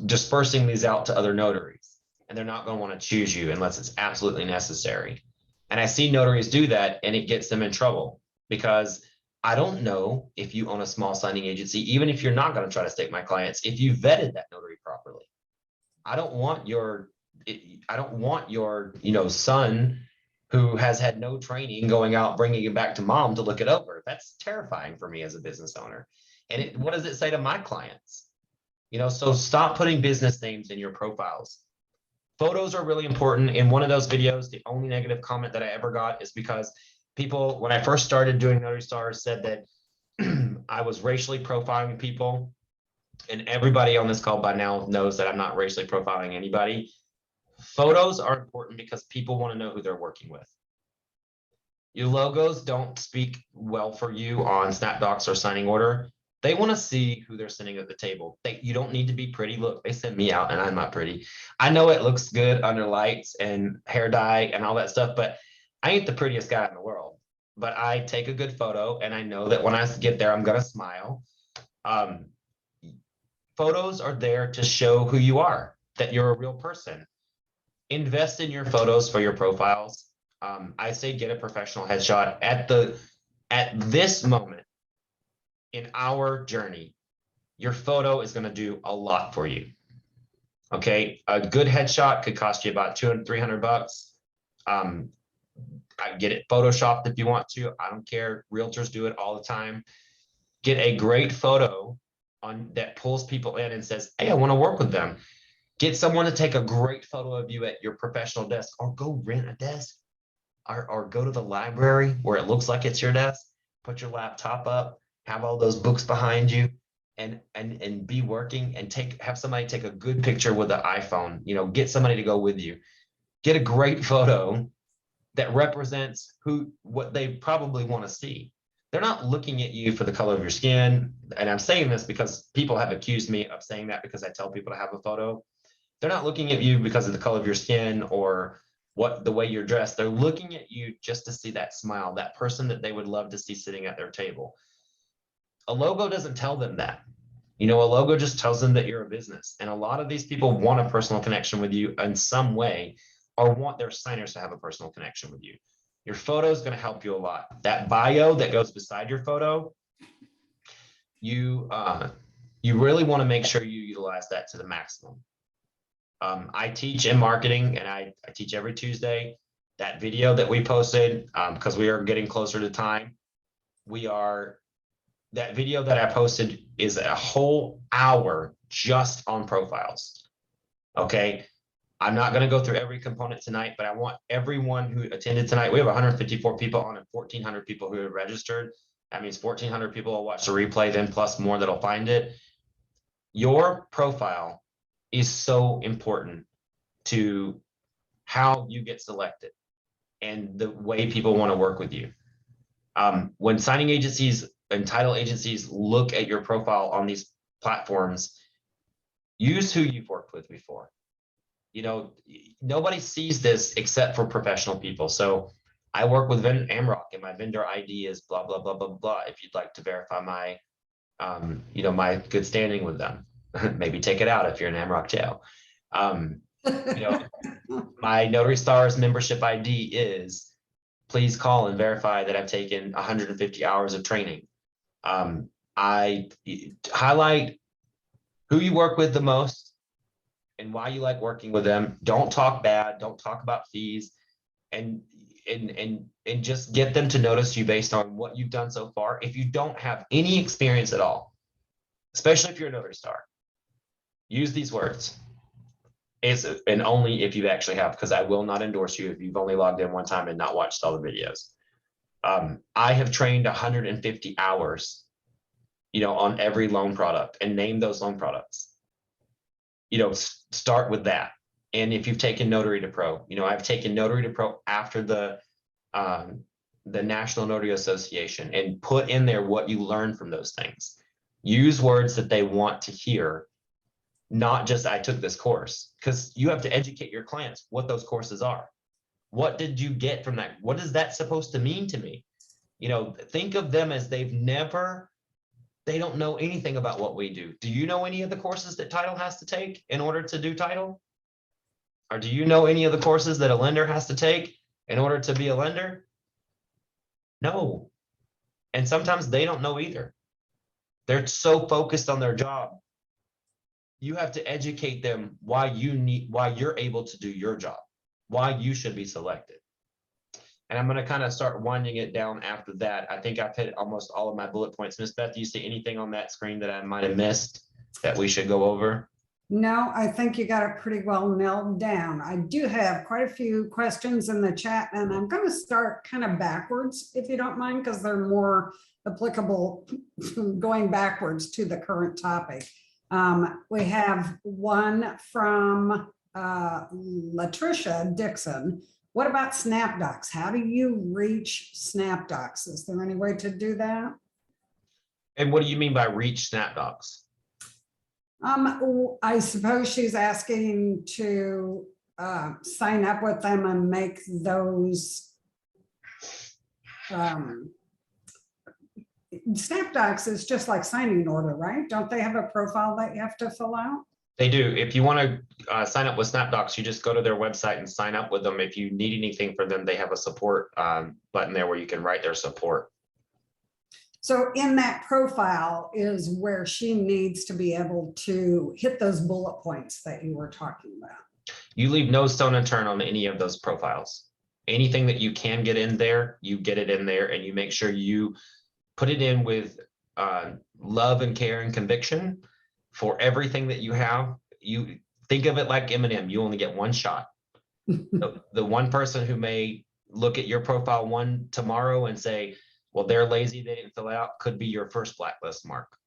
dispersing these out to other notaries, and they're not going to want to choose you unless it's absolutely necessary. And I see notaries do that, and it gets them in trouble, because I don't know if you own a small signing agency, even if you're not going to try to stake my clients, if you vetted that notary properly. I don't want your son who has had no training going out, bringing it back to mom to look it over. That's terrifying for me as a business owner. And what does it say to my clients? So stop putting business names in your profiles. Photos are really important. In one of those videos, the only negative comment that I ever got is because people, when I first started doing Notary Stars, said that I was racially profiling people. And everybody on this call by now knows that I'm not racially profiling anybody. Photos are important because people want to know who they're working with. Your logos don't speak well for you on SnapDocs or signing order. They want to see who they're sitting at the table. You don't need to be pretty. Look, they sent me out and I'm not pretty. I know it looks good under lights and hair dye and all that stuff, but I ain't the prettiest guy in the world. But I take a good photo, and I know that when I get there, I'm going to smile. Photos are there to show who you are, that you're a real person. Invest in your photos for your profiles. I say get a professional headshot at this moment in our journey. Your photo is going to do a lot for you. Okay, a good headshot could cost you about $200-300. I get it photoshopped if you want to. I don't care. Realtors do it all the time. Get a great photo that pulls people in and says, hey, I want to work with them. Get someone to take a great photo of you at your professional desk, or go rent a desk, or go to the library where it looks like it's your desk. Put your laptop up, have all those books behind you, and be working, and have somebody take a good picture with the iPhone. Get somebody to go with you. Get a great photo that represents what they probably want to see. They're not looking at you for the color of your skin. And I'm saying this because people have accused me of saying that because I tell people to have a photo. They're not looking at you because of the color of your skin or the way you're dressed. They're looking at you just to see that smile, that person that they would love to see sitting at their table. A logo doesn't tell them that. A logo just tells them that you're a business. And a lot of these people want a personal connection with you in some way, or want their signers to have a personal connection with you. Your photo is going to help you a lot. That bio that goes beside your photo, you really want to make sure you utilize that to the maximum. I teach in marketing, and I teach every Tuesday. That video that we posted, because we are getting closer to time, that video that I posted is a whole hour just on profiles. Okay. I'm not going to go through every component tonight, but I want everyone who attended tonight. We have 154 people on and 1,400 people who have registered. That means 1,400 people will watch the replay, then plus more that'll find it. Your profile is so important to how you get selected and the way people want to work with you. When signing agencies and title agencies look at your profile on these platforms, use who you've worked with before. Nobody sees this except for professional people. So I work with Amrock, and my vendor ID is blah, blah, blah, blah, blah. If you'd like to verify my, my good standing with them, maybe take it out if you're in Amrock jail. My Notary Stars membership ID is, please call and verify that I've taken 150 hours of training. I highlight who you work with the most and why you like working with them. Don't talk bad, don't talk about fees, and just get them to notice you based on what you've done so far. If you don't have any experience at all, especially if you're a Notary Star, use these words. And only if you actually have, because I will not endorse you if you've only logged in one time and not watched all the videos. I have trained 150 hours, on every loan product, and name those loan products. Start with that. And if you've taken Notary to Pro, I've taken Notary to Pro after the National Notary Association, and put in there what you learned from those things. Use words that they want to hear, not just I took this course, because you have to educate your clients what those courses are. What did you get from that? What is that supposed to mean to me? Think of them as they don't know anything about what we do. Do you know any of the courses that title has to take in order to do title? Or do you know any of the courses that a lender has to take in order to be a lender? No. And sometimes they don't know either. They're so focused on their job. You have to educate them why you're able to do your job, why you should be selected. And I'm going to kind of start winding it down after that. I think I've hit almost all of my bullet points. Ms. Beth, do you see anything on that screen that I might have missed that we should go over? No, I think you got it pretty well nailed down. I do have quite a few questions in the chat, and I'm going to start kind of backwards, if you don't mind, because they're more applicable going backwards to the current topic. We have one from Latricia Dixon. What about SnapDocs? How do you reach SnapDocs? Is there any way to do that? And what do you mean by reach SnapDocs? I suppose she's asking to sign up with them and make those. SnapDocs is just like signing an order, right? Don't they have a profile that you have to fill out? They do. If you want to sign up with SnapDocs, you just go to their website and sign up with them. If you need anything from them, they have a support button there where you can write their support. So in that profile is where she needs to be able to hit those bullet points that you were talking about. You leave no stone unturned on any of those profiles. Anything that you can get in there, you get it in there, and you make sure you put it in with love and care and conviction for everything that you have. You think of it like Eminem. You only get one shot. The one person who may look at your profile one tomorrow and say, well, they're lazy, they didn't fill out, could be your first blacklist mark.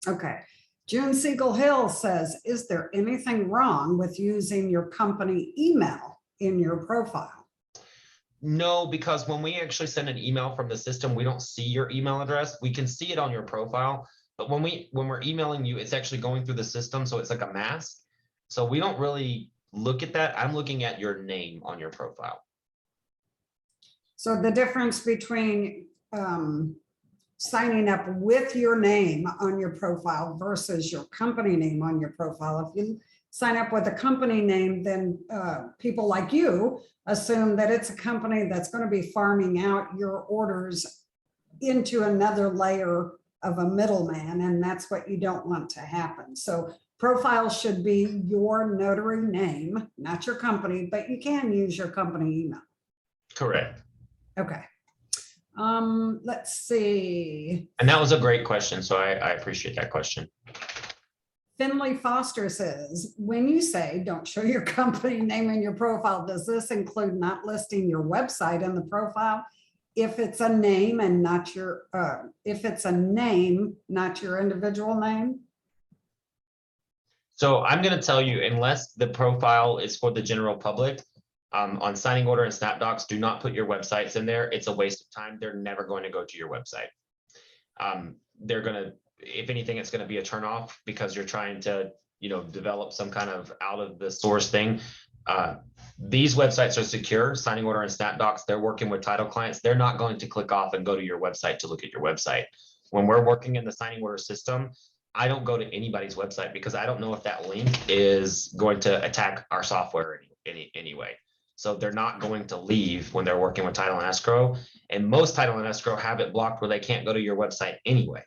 Okay. June Siegel Hill says, is there anything wrong with using your company email in your profile? No, because when we actually send an email from the system, we don't see your email address. We can see it on your profile, but when we're emailing you, it's actually going through the system, so it's like a mask. So we don't really look at that. I'm looking at your name on your profile. So the difference between signing up with your name on your profile versus your company name on your profile. If you sign up with a company name, then people like you assume that it's a company that's going to be farming out your orders into another layer of a middleman, and that's what you don't want to happen. So profile should be your notary name, not your company, but you can use your company email. Correct. Okay. Let's see. And that was a great question, so I appreciate that question. Finley Foster says, when you say don't show your company name in your profile, does this include not listing your website in the profile? If it's a name and not your, if it's a name, not your individual name? So I'm going to tell you, unless the profile is for the general public, on signing order and SnapDocs, do not put your websites in there. It's a waste of time. They're never going to go to your website. They're going to, if anything, it's going to be a turnoff because you're trying to, develop some kind of out of the source thing. These websites are secure. Signing order and SnapDocs, they're working with title clients. They're not going to click off and go to your website to look at your website. When we're working in the signing order system, I don't go to anybody's website because I don't know if that link is going to attack our software anyway. So they're not going to leave when they're working with title and escrow. And most title and escrow have it blocked where they can't go to your website anyway.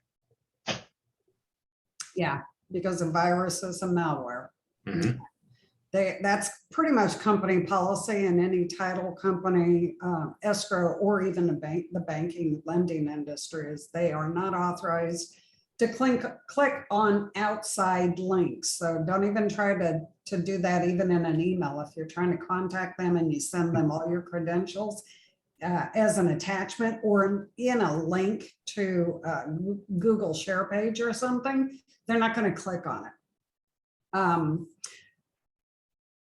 Yeah, because of viruses and malware. Mhm. That's pretty much company policy in any title company, escrow, or even the banking lending industry is they are not authorized to click on outside links. So don't even try to do that even in an email. If you're trying to contact them and you send them all your credentials as an attachment or in a link to Google share page or something, they're not going to click on it.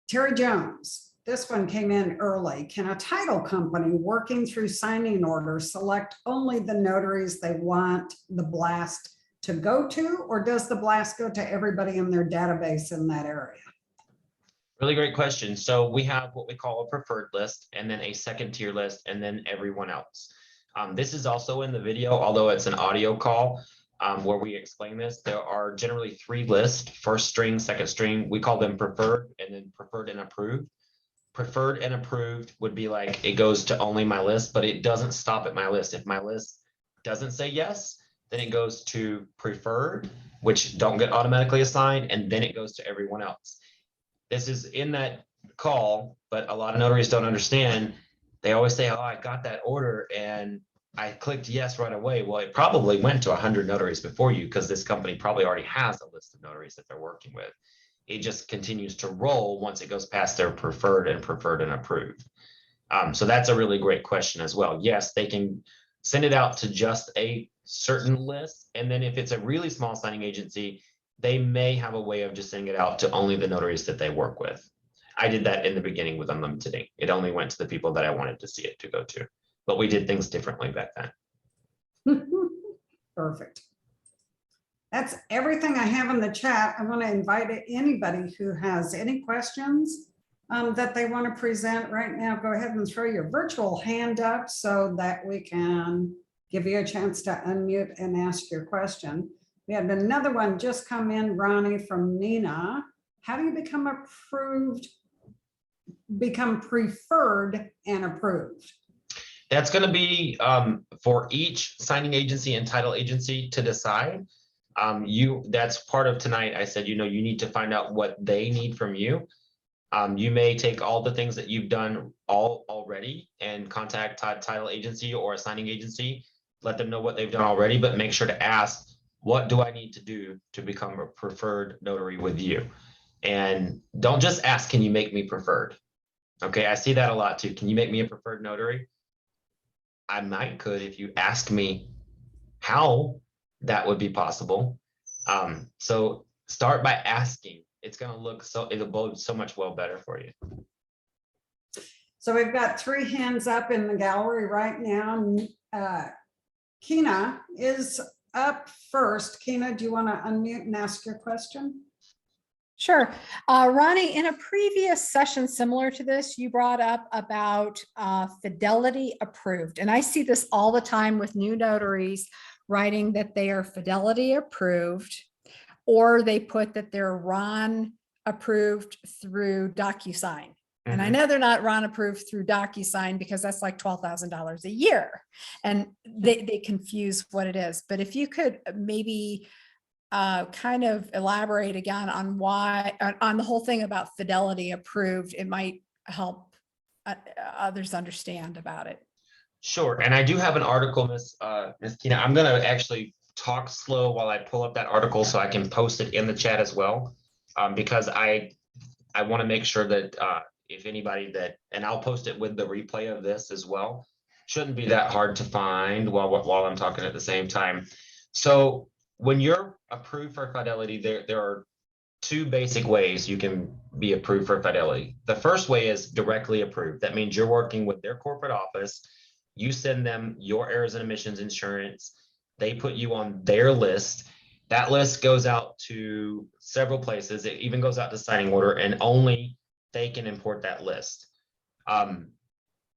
Terry Jones, this one came in early. Can a title company working through signing orders select only the notaries they want the blast to go to, or does the blast go to everybody in their database in that area? Really great question. So we have what we call a preferred list, and then a second tier list, and then everyone else. This is also in the video, although it's an audio call where we explain this. There are generally 3 lists: first string, second string. We call them preferred, and then preferred and approved. Preferred and approved would be like it goes to only my list, but it doesn't stop at my list. If my list doesn't say yes, then it goes to preferred, which don't get automatically assigned, and then it goes to everyone else. This is in that call, but a lot of notaries don't understand. They always say, oh, I got that order and I clicked yes right away. Well, it probably went to 100 notaries before you because this company probably already has a list of notaries that they're working with. It just continues to roll once it goes past their preferred and approved. So that's a really great question as well. Yes, they can send it out to just a certain list. And then if it's a really small signing agency, they may have a way of just sending it out to only the notaries that they work with. I did that in the beginning with Unlimited Ink. It only went to the people that I wanted to see it to go to, but we did things differently back then. Perfect. That's everything I have in the chat. I want to invite anybody who has any questions that they want to present right now. Go ahead and throw your virtual hand up so that we can give you a chance to unmute and ask your question. We had another one just come in, Ronnie, from Nina. How do you become preferred and approved? That's going to be for each signing agency and title agency to decide. That's part of tonight. I said, you need to find out what they need from you. You may take all the things that you've done already and contact a title agency or a signing agency, let them know what they've done already, but make sure to ask, what do I need to do to become a preferred notary with you? And don't just ask, can you make me preferred? Okay, I see that a lot too. Can you make me a preferred notary? I could if you ask me how that would be possible. So start by asking. It's going to look it'll bode so much better for you. So we've got 3 hands up in the gallery right now. Kina is up first. Kina, do you want to unmute and ask your question? Sure. Ronnie, in a previous session similar to this, you brought up about Fidelity approved. And I see this all the time with new notaries writing that they are Fidelity approved, or they put that they're Ron approved through DocuSign. And I know they're not Ron approved through DocuSign because that's like $12,000 a year. And they confuse what it is. But if you could maybe kind of elaborate again on why, on the whole thing about Fidelity approved, it might help others understand about it. Sure. And I do have an article, Miss Kina. I'm going to actually talk slow while I pull up that article so I can post it in the chat as well, because I want to make sure that if anybody and I'll post it with the replay of this as well, shouldn't be that hard to find while I'm talking at the same time. So when you're approved for Fidelity, there are 2 basic ways you can be approved for Fidelity. The first way is directly approved. That means you're working with their corporate office. You send them your errors and omissions insurance. They put you on their list. That list goes out to several places. It even goes out to signing order, and only they can import that list. And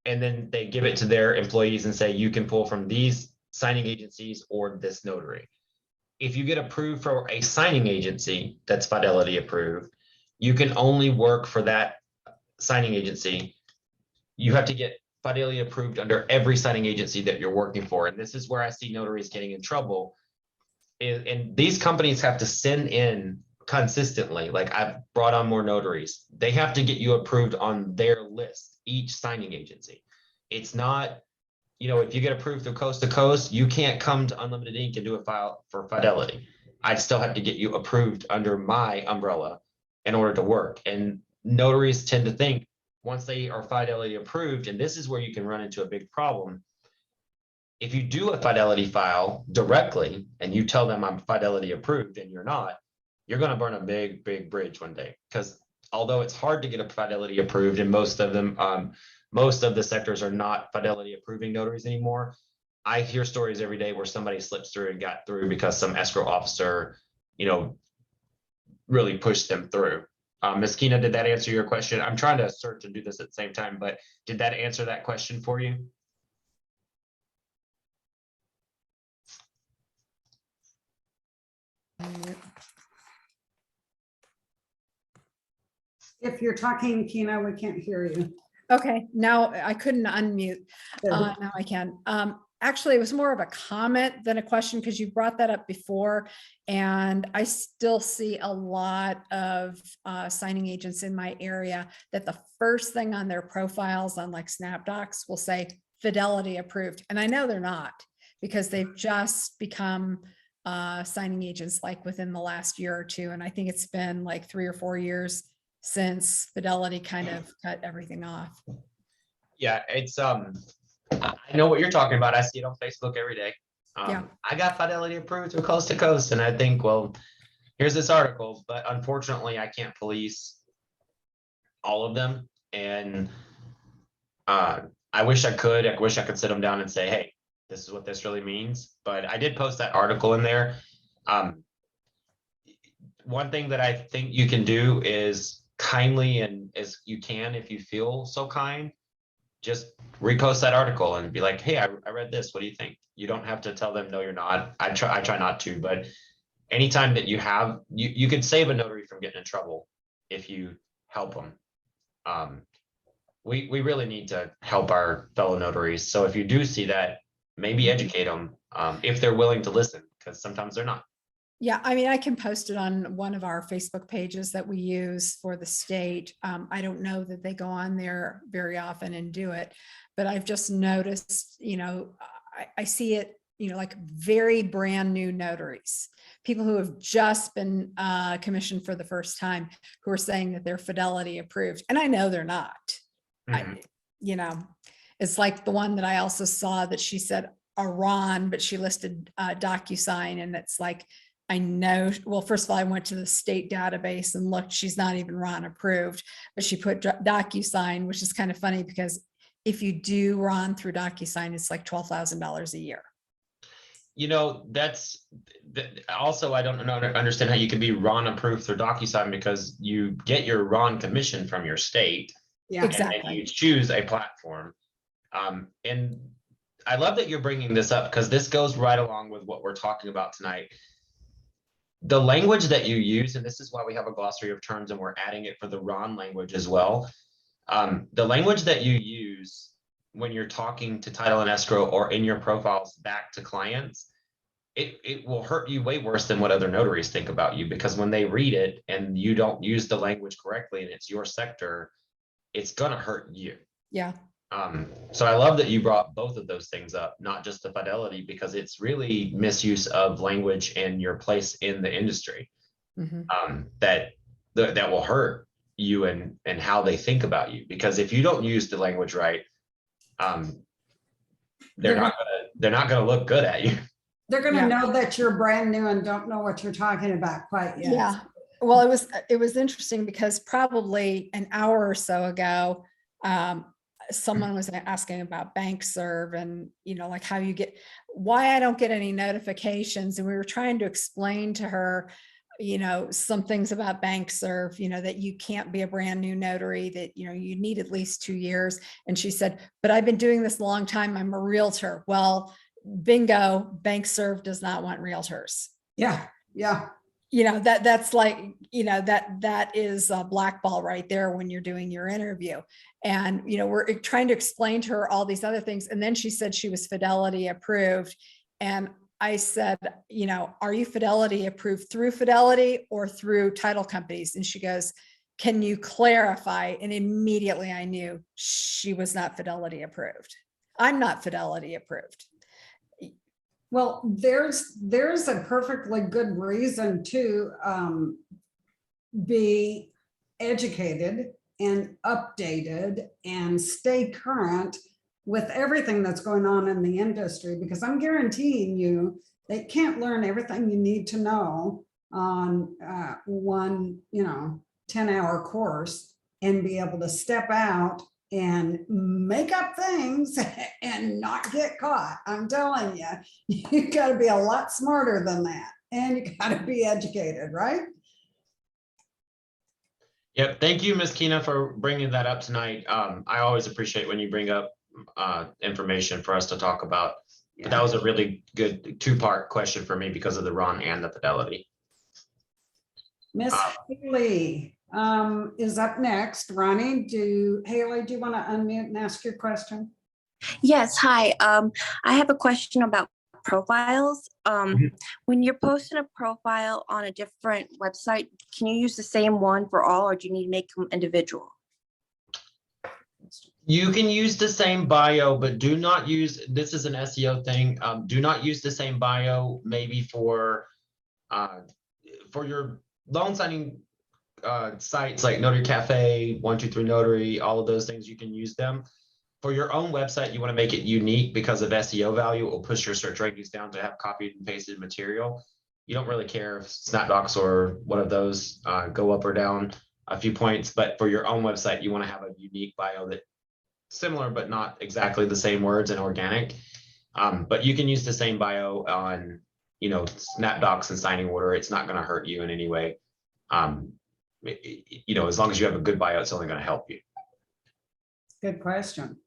then they give it to their employees and say, you can pull from these signing agencies or this notary. If you get approved for a signing agency that's Fidelity approved, you can only work for that signing agency. You have to get Fidelity approved under every signing agency that you're working for. And this is where I see notaries getting in trouble. And these companies have to send in consistently, like I've brought on more notaries. They have to get you approved on their list, each signing agency. It's not, if you get approved through coast to coast, you can't come to Unlimited Ink and do a file for Fidelity. I'd still have to get you approved under my umbrella in order to work. And notaries tend to think once they are Fidelity approved, and this is where you can run into a big problem. If you do a Fidelity file directly and you tell them I'm Fidelity approved and you're not, you're going to burn a big, big bridge one day. Because although it's hard to get a Fidelity approved, and most of the sectors are not Fidelity approving notaries anymore, I hear stories every day where somebody slips through and got through because some escrow officer, really pushed them through. Ms. Kina, did that answer your question? I'm trying to search and do this at the same time, but did that answer that question for you? If you're talking, Kina, we can't hear you. Okay, now I couldn't unmute. Now I can. Actually, it was more of a comment than a question because you brought that up before. And I still see a lot of signing agents in my area that the first thing on their profiles on like SnapDocs will say Fidelity approved. And I know they're not, because they've just become signing agents like within the last year or 2. And I think it's been like 3 or 4 years since Fidelity kind of cut everything off. Yeah, it's I know what you're talking about. I see it on Facebook every day. Yeah. I got Fidelity approved through coast to coast, and I think, well, here's this article, but unfortunately I can't police all of them. And I wish I could. I wish I could sit them down and say, hey, this is what this really means. But I did post that article in there. One thing that I think you can do is kindly, and as you can, if you feel so kind, just repost that article and be like, hey, I read this. What do you think? You don't have to tell them, no, you're not. I try not to, but anytime that you have, you can save a notary from getting in trouble if you help them. We really need to help our fellow notaries. So if you do see that, maybe educate them if they're willing to listen, because sometimes they're not. Yeah, I mean, I can post it on one of our Facebook pages that we use for the state. I don't know that they go on there very often and do it, but I've just noticed, I see it, like very brand new notaries, people who have just been commissioned for the first time, who are saying that they're Fidelity approved. And I know they're not. It's like the one that I also saw that she said Iran, but she listed DocuSign, and it's like, I know, well, first of all, I went to the state database and looked, she's not even Ron approved, but she put DocuSign, which is kind of funny because if you do Ron through DocuSign, it's like $12,000 a year. You know, also, I don't understand how you can be Ron approved through DocuSign because you get your Ron commission from your state. Yeah. Exactly. And then you choose a platform. And I love that you're bringing this up because this goes right along with what we're talking about tonight. The language that you use, and this is why we have a glossary of terms and we're adding it for the Ron language as well. The language that you use when you're talking to title and escrow or in your profiles back to clients, it will hurt you way worse than what other notaries think about you, because when they read it and you don't use the language correctly and it's your sector, it's gonna hurt you. Yeah. So I love that you brought both of those things up, not just the Fidelity, because it's really misuse of language and your place in the industry. That will hurt you and how they think about you. Because if you don't use the language right, they're not gonna look good at you. They're going to Yeah. know that you're brand new and don't know what you're talking about quite yet. Yeah. Well, it was interesting because probably an hour or so ago, someone was asking about bank serve and, you know, like how you get, why I don't get any notifications. And we were trying to explain to her, you know, some things about bank serve, you know, that you can't be a brand new notary, that, you know, you need at least 2 years. And she said, but I've been doing this a long time. I'm a realtor. Well, bingo, bank serve does not want realtors. Yeah. Yeah. You know, that's like, you know, that is a blackball right there when you're doing your interview. And, you know, we're trying to explain to her all these other things. And then she said she was Fidelity approved. And I said, you know, are you Fidelity approved through Fidelity or through title companies? And she goes, can you clarify? And immediately I knew she was not Fidelity approved. I'm not Fidelity approved. Well, there's a perfectly good reason to be educated and updated and stay current with everything that's going on in the industry, because I'm guaranteeing you they can't learn everything you need to know on one, you know, 10-hour course and be able to step out and make up things and not get caught. I'm telling you, you got to be a lot smarter than that, and you got to be educated, right? Yep. Thank you, Ms. Kina, for bringing that up tonight. I always appreciate when you bring up information for us to talk about. Yeah. But that was a really good two-part question for me because of the Ron and the Fidelity. Miss Haley is up next. Ronnie, Haley, do you want to unmute and ask your question? Yes, hi. I have a question about profiles. When you're posting a profile on a different website, can you use the same one for all, or do you need to make them individual? You can use the same bio, but do not use, this is an SEO thing. Do not use the same bio, maybe for your loan signing sites like Notary Cafe, 123 Notary, all of those things, you can use them. For your own website, you want to make it unique because of SEO value. It will push your search rankings down to have copied and pasted material. You don't really care if SnapDocs or one of those go up or down a few points, but for your own website, you want to have a unique bio that similar, but not exactly the same words and organic. But you can use the same bio on, you know, SnapDocs and signing order. It's not going to hurt you in any way. You know, as long as you have a good bio, it's only going to help you. Good question.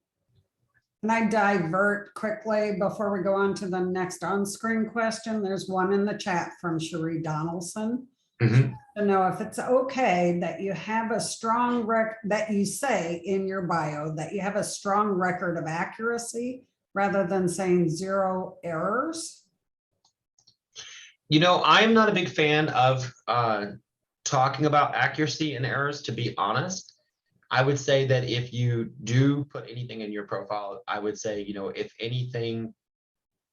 Can I divert quickly before we go on to the next on-screen question? There's one in the chat from Cherie Donaldson. To know if it's okay that you have a strong that you say in your bio that you have a strong record of accuracy rather than saying 0 errors. You know, I'm not a big fan of talking about accuracy and errors, to be honest. I would say that if you do put anything in your profile, I would say, you know, if anything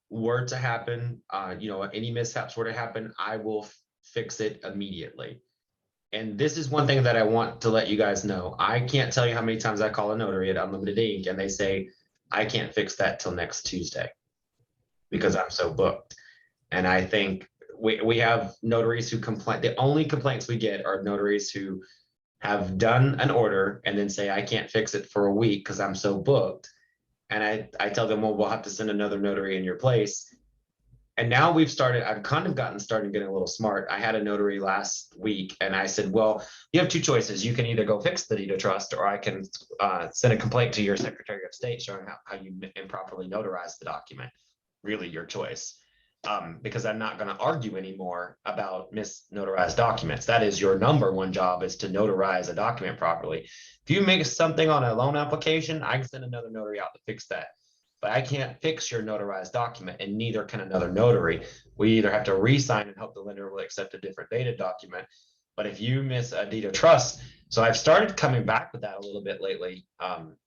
were to happen, you know, any mishaps were to happen, I will fix it immediately. And this is one thing that I want to let you guys know. I can't tell you how many times I call a notary at Unlimited Ink and they say, I can't fix that till next Tuesday because I'm so booked. And I think we have notaries who complain. The only complaints we get are notaries who have done an order and then say, I can't fix it for a week because I'm so booked. And I tell them, well, we'll have to send another notary in your place. And now I've kind of started getting a little smart. I had a notary last week and I said, well, you have two choices. You can either go fix the deed of trust, or I can send a complaint to your Secretary of State showing how you improperly notarized the document. Really your choice. Because I'm not going to argue anymore about misnotarized documents. That is your number one job, is to notarize a document properly. If you make something on a loan application, I can send another notary out to fix that. But I can't fix your notarized document, and neither can another notary. We either have to re-sign and hope the lender will accept a different dated document. But if you miss a deed of trust, so I've started coming back with that a little bit lately.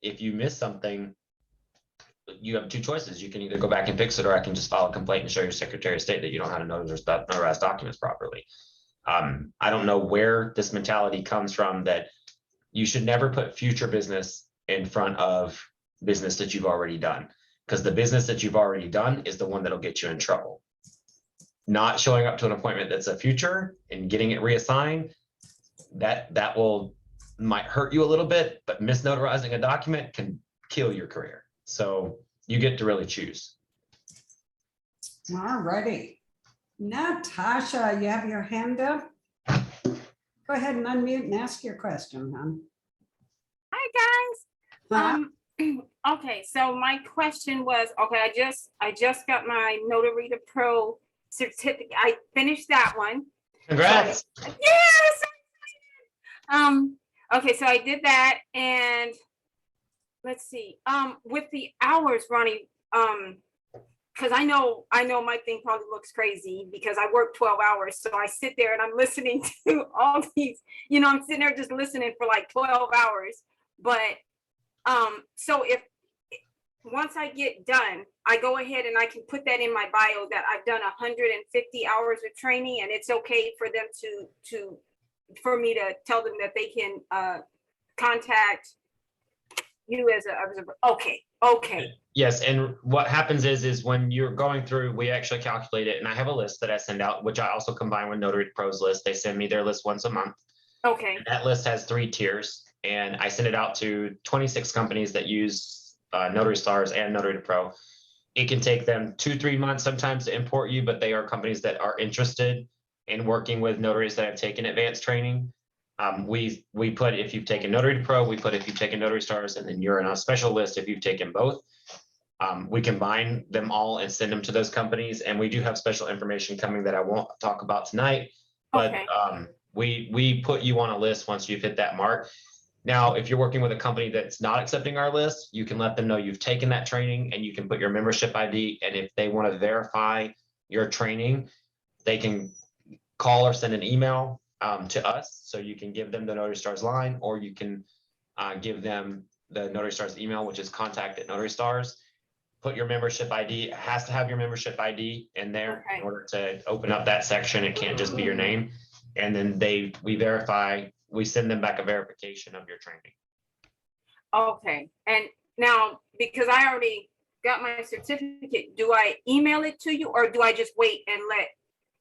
If you miss something, you have two choices. You can either go back and fix it, or I can just file a complaint and show your Secretary of State that you don't know how to notarize documents properly. I don't know where this mentality comes from, that you should never put future business in front of business that you've already done, because the business that you've already done is the one that'll get you in trouble. Not showing up to an appointment that's a future and getting it reassigned, that might hurt you a little bit, but misnotarizing a document can kill your career. So you get to really choose. All righty. Natasha, you have your hand up. Go ahead and unmute and ask your question, hon. Hi Huh? guys. Okay, so my question was, okay, I just got my Notary Pro certificate. I finished that one. Congrats. Yes. Okay, so I did that, and let's see. With the hours, Ronnie, because I know my thing probably looks crazy because I work 12 hours. So I sit there and I'm listening to all these, I'm sitting there just listening for like 12 hours. But so if once I get done, I go ahead and I can put that in my bio that I've done 150 hours of training, and it's okay for them for me to tell them that they can contact you as okay. Yes, and what happens is when you're going through, we actually calculate it, and I have a list that I send out, which I also combine with Notary Pro's list. They send me their list once a month. Okay. And that list has 3 tiers, and I send it out to 26 companies that use Notary Stars and Notary Pro. It can take them 2-3 months sometimes to import you, but they are companies that are interested in working with notaries that have taken advanced training. We put, if you've taken Notary Pro, we put if you've taken Notary Stars, and then you're on a special list if you've taken both. We combine them all and send them to those companies. And we do have special information coming that I won't talk about tonight, but Okay. we put you on a list once you've hit that mark. Now, if you're working with a company that's not accepting our list, you can let them know you've taken that training, and you can put your membership ID. And if they want to verify your training, they can call or send an email to us. So you can give them the Notary Stars line, or you can give them the Notary Stars email, which is contact@Notary Stars. Put your membership ID. It has to have your membership ID in there in order to open up that section. It can't just be your name. And then we verify, we send them back a verification of your training. Okay. And now, because I already got my certificate, do I email it to you, or do I just wait and let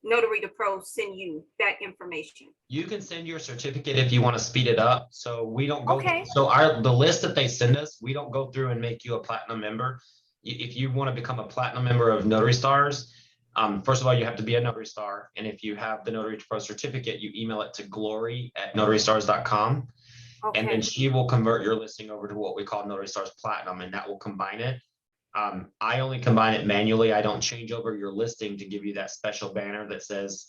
Notary Pro send you that information? You can send your certificate if you want to speed it up. So we don't go. Okay. So the list that they send us, we don't go through and make you a platinum member. If you want to become a platinum member of Notary Stars, first of all, you have to be a Notary Star. And if you have the Notary Pro certificate, you email it to glory@notarystars.com. Okay. And then she will convert your listing over to what we call Notary Stars Platinum, and that will combine it. I only combine it manually. I don't change over your listing to give you that special banner that says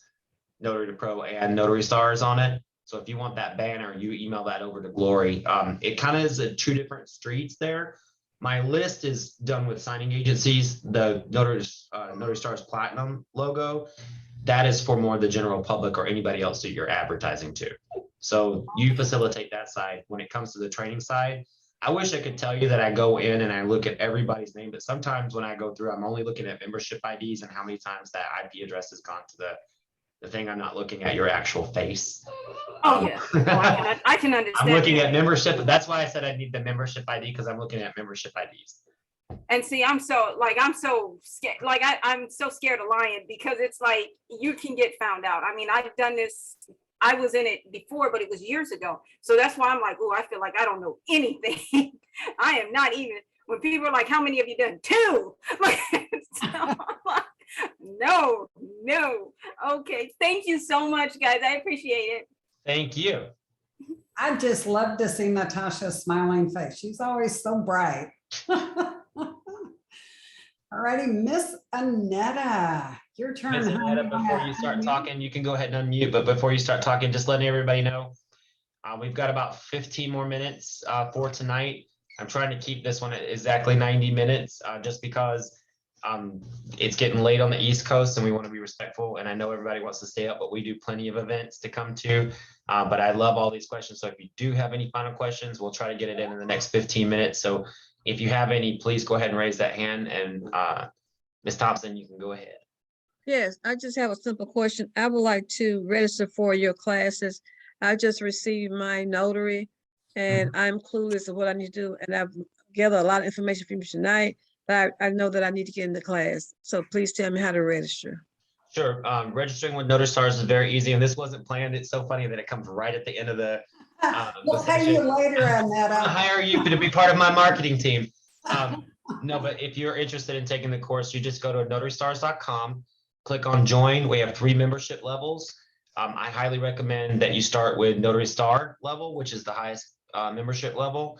Notary Pro and Notary Stars on it. So if you want that banner, you email that over to Glory. It kind of is 2 different streets there. My list is done with signing agencies. The Notary Stars Platinum logo, that is for more the general public or anybody else that you're advertising to. So you facilitate that side. When it comes to the training side, I wish I could tell you that I go in and I look at everybody's name, but sometimes when I go through, I'm only looking at membership IDs and how many times that IP address has gone to the thing. I'm not looking at your actual face. Oh, yeah. Oh, I can understand. I'm looking at membership. That's why I said I need the membership ID, because I'm looking at membership IDs. And see, I'm so scared, I'm so scared of lying because it's like, you can get found out. I mean, I've done this, I was in it before, but it was years ago. So that's why I'm like, oh, I feel like I don't know anything. I am not even, when people are like, how many have you done? 2. Like, so I'm like, no. Okay, thank you so much, guys. I appreciate it. Thank you. I just love to see Natasha's smiling face. She's always so bright. All righty, Miss Annetta, your turn. Ms. Annetta, before you start talking, you can go ahead and unmute, but before you start talking, just letting everybody know, we've got about 15 more minutes for tonight. I'm trying to keep this one at exactly 90 minutes, just because it's getting late on the East Coast and we want to be respectful. And I know everybody wants to stay up, but we do plenty of events to come to. But I love all these questions. So if you do have any final questions, we'll try to get it in the next 15 minutes. So if you have any, please go ahead and raise that hand. And Ms. Thompson, you can go ahead. Yes, I just have a simple question. I would like to register for your classes. I just received my notary and I'm clueless of what I need to do. And I've gathered a lot of information from you tonight, but I know that I need to get in the class. So please tell me how to register. Sure. Registering with Notary Stars is very easy. And this wasn't planned. It's so funny that it comes right at the end of the We'll pay you later, I'll Annetta. hire you to be part of my marketing team. No, but if you're interested in taking the course, you just go to notarystars.com, click on join. We have 3 membership levels. I highly recommend that you start with Notary Star level, which is the highest membership level,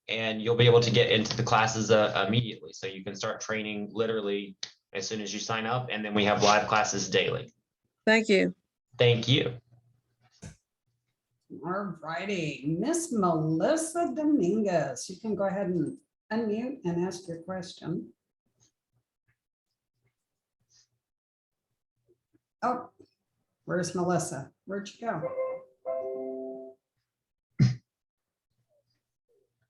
and you'll be able to get into the classes immediately. So you can start training literally as soon as you sign up, and then we have live classes daily. Thank you. Thank you. All righty, Miss Melissa Dominguez, you can go ahead and unmute and ask your question. Oh, where's Melissa? Where'd you go?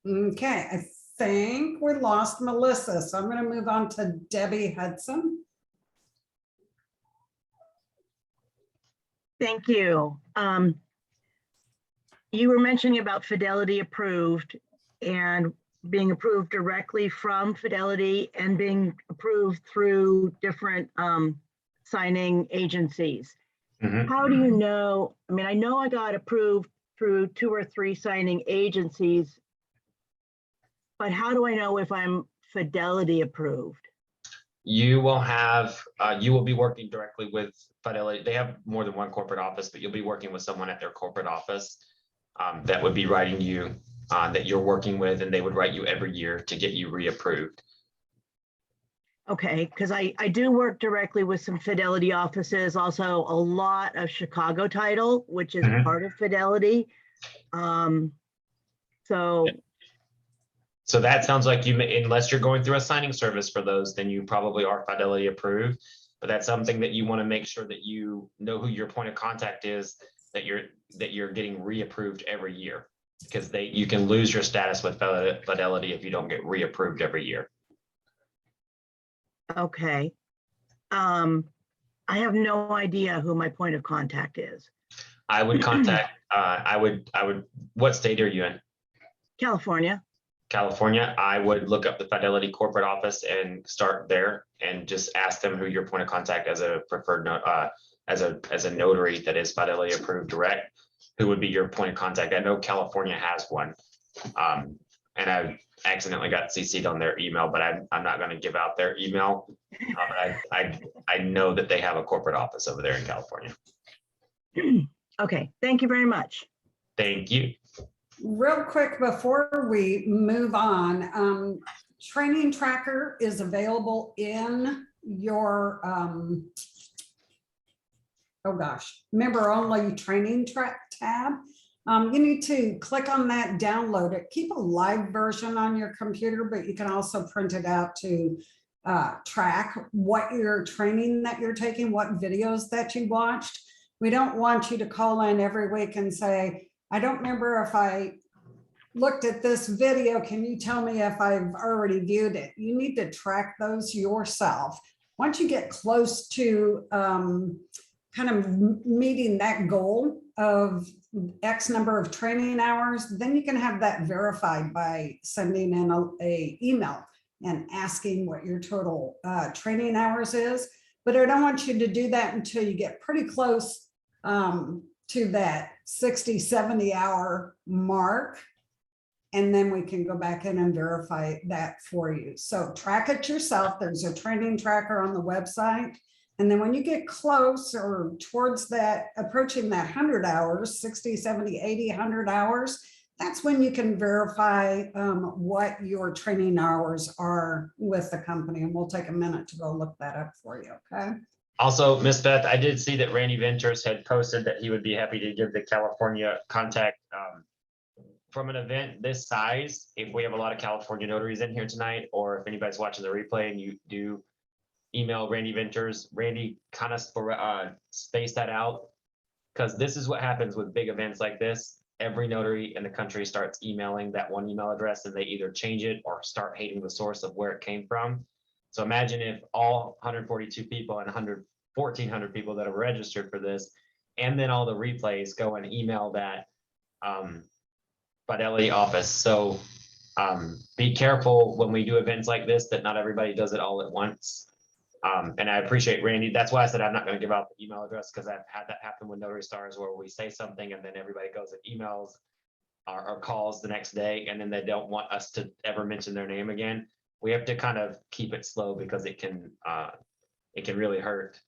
Okay, I think we lost Melissa, so I'm going to move on to Debbie Hudson. Thank you. You were mentioning about Fidelity approved and being approved directly from Fidelity and being approved through different signing agencies. How do you know? I mean, I know I got approved through 2 or 3 signing agencies, but how do I know if I'm Fidelity approved? You will have, you will be working directly with Fidelity. They have more than one corporate office, but you'll be working with someone at their corporate office that would be writing you, that you're working with, and they would write you every year to get you reapproved. Okay, because I do work directly with some Fidelity offices, also a lot of Chicago title, which is part of Fidelity. So that sounds like you may, unless you're going through a signing service for those, then you probably are Fidelity approved. But that's something that you want to make sure that you know who your point of contact is, that you're getting reapproved every year, because you can lose your status with Fidelity if you don't get reapproved every year. okay. I have no idea who my point of contact is. I would contact, what state are you in? California. California. I would look up the Fidelity corporate office and start there and just ask them who your point of contact as a preferred note, as a notary that is Fidelity approved direct, who would be your point of contact. I know California has one. And I accidentally got CC'd on their email, but I'm not going to give out their email. I know that they have a corporate office over there in California. Okay, thank you very much. Thank you. Real quick before we move on, Training Tracker is available in your, oh gosh, member only training track tab. You need to click on that, download it, keep a live version on your computer, but you can also print it out to track what your training that you're taking, what videos that you watched. We don't want you to call in every week and say, I don't remember if I looked at this video. Can you tell me if I've already viewed it? You need to track those yourself. Once you get close to kind of meeting that goal of X number of training hours, then you can have that verified by sending in a email. and asking what your total training hours is. But I don't want you to do that until you get pretty close to that 60, 70 hour mark. And then we can go back in and verify that for you. So track it yourself. There's a training tracker on the website. And then when you get close or towards that, approaching that 100 hours, 60, 70, 80, 100 hours, that's when you can verify what your training hours are with the company. And we'll take a minute to go look that up for you, okay? Also, Miss Beth, I did see that Randy Ventures had posted that he would be happy to give the California contact from an event this size. If we have a lot of California notaries in here tonight, or if anybody's watching the replay and you do email Randy Ventures, Randy kind of space that out, because this is what happens with big events like this. Every notary in the country starts emailing that one email address, and they either change it or start hating the source of where it came from. So imagine if all 142 people and 1,400 people that have registered for this, and then all the replays go and email that Fidelity office. So be careful when we do events like this, that not everybody does it all at once. And I appreciate Randy. That's why I said I'm not going to give out the email address, because I've had that happen with Notary Stars, where we say something and then everybody goes and emails or calls the next day, and then they don't want us to ever mention their name again. We have to kind of keep it slow, because it can really hurt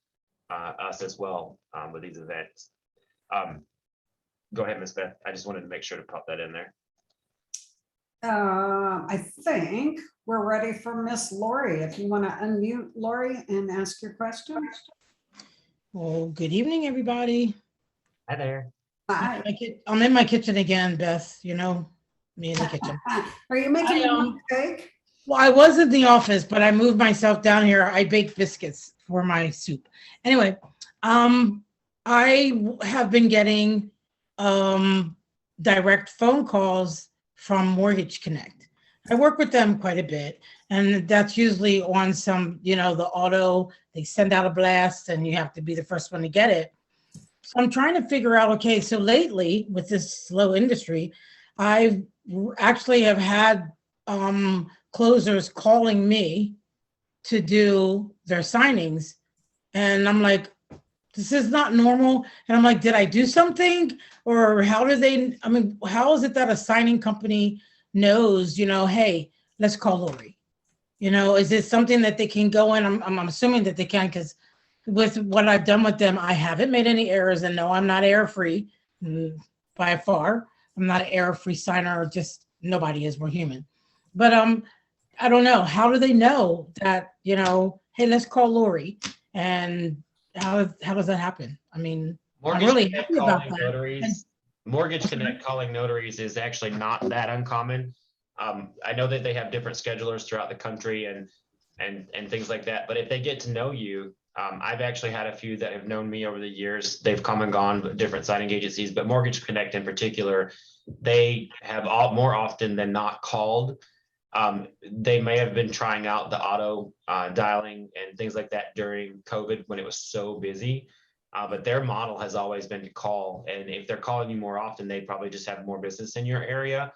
us as well with these events. Go ahead, Ms. Beth. I just wanted to make sure to pop that in there. I think we're ready for Miss Lori. If you want to unmute Lori and ask your question. Well, good evening, everybody. Hi there. Hi. I'm in my kitchen again, Beth, you know, me in the kitchen. Are you making a cake? Well, I was in the office, but I moved myself down here. I baked biscuits for my soup. Anyway, I have been getting direct phone calls from Mortgage Connect. I work with them quite a bit, and that's usually on some, you know, the auto, they send out a blast and you have to be the first one to get it. So I'm trying to figure out, okay, so lately with this slow industry, I actually have had closers calling me to do their signings. And I'm like, this is not normal. And I'm like, did I do something? Or how do they, I mean, how is it that a signing company knows, you know, hey, let's call Lori? You know, is it something that they can go in? I'm assuming that they can, because with what I've done with them, I haven't made any errors. And no, I'm not error-free by far. I'm not an error-free signer, just nobody is, we're human. But I don't know, how do they know that, you know, hey, let's call Lori? And how does that happen? I mean, I'm really happy about that. Notaries, Mortgage Connect calling notaries is actually not that uncommon. I know that they have different schedulers throughout the country and things like that. But if they get to know you, I've actually had a few that have known me over the years. They've come and gone with different signing agencies, but Mortgage Connect in particular, they have more often than not called. They may have been trying out the auto dialing and things like that during COVID when it was so busy. But their model has always been to call. And if they're calling you more often, they probably just have more business in your area.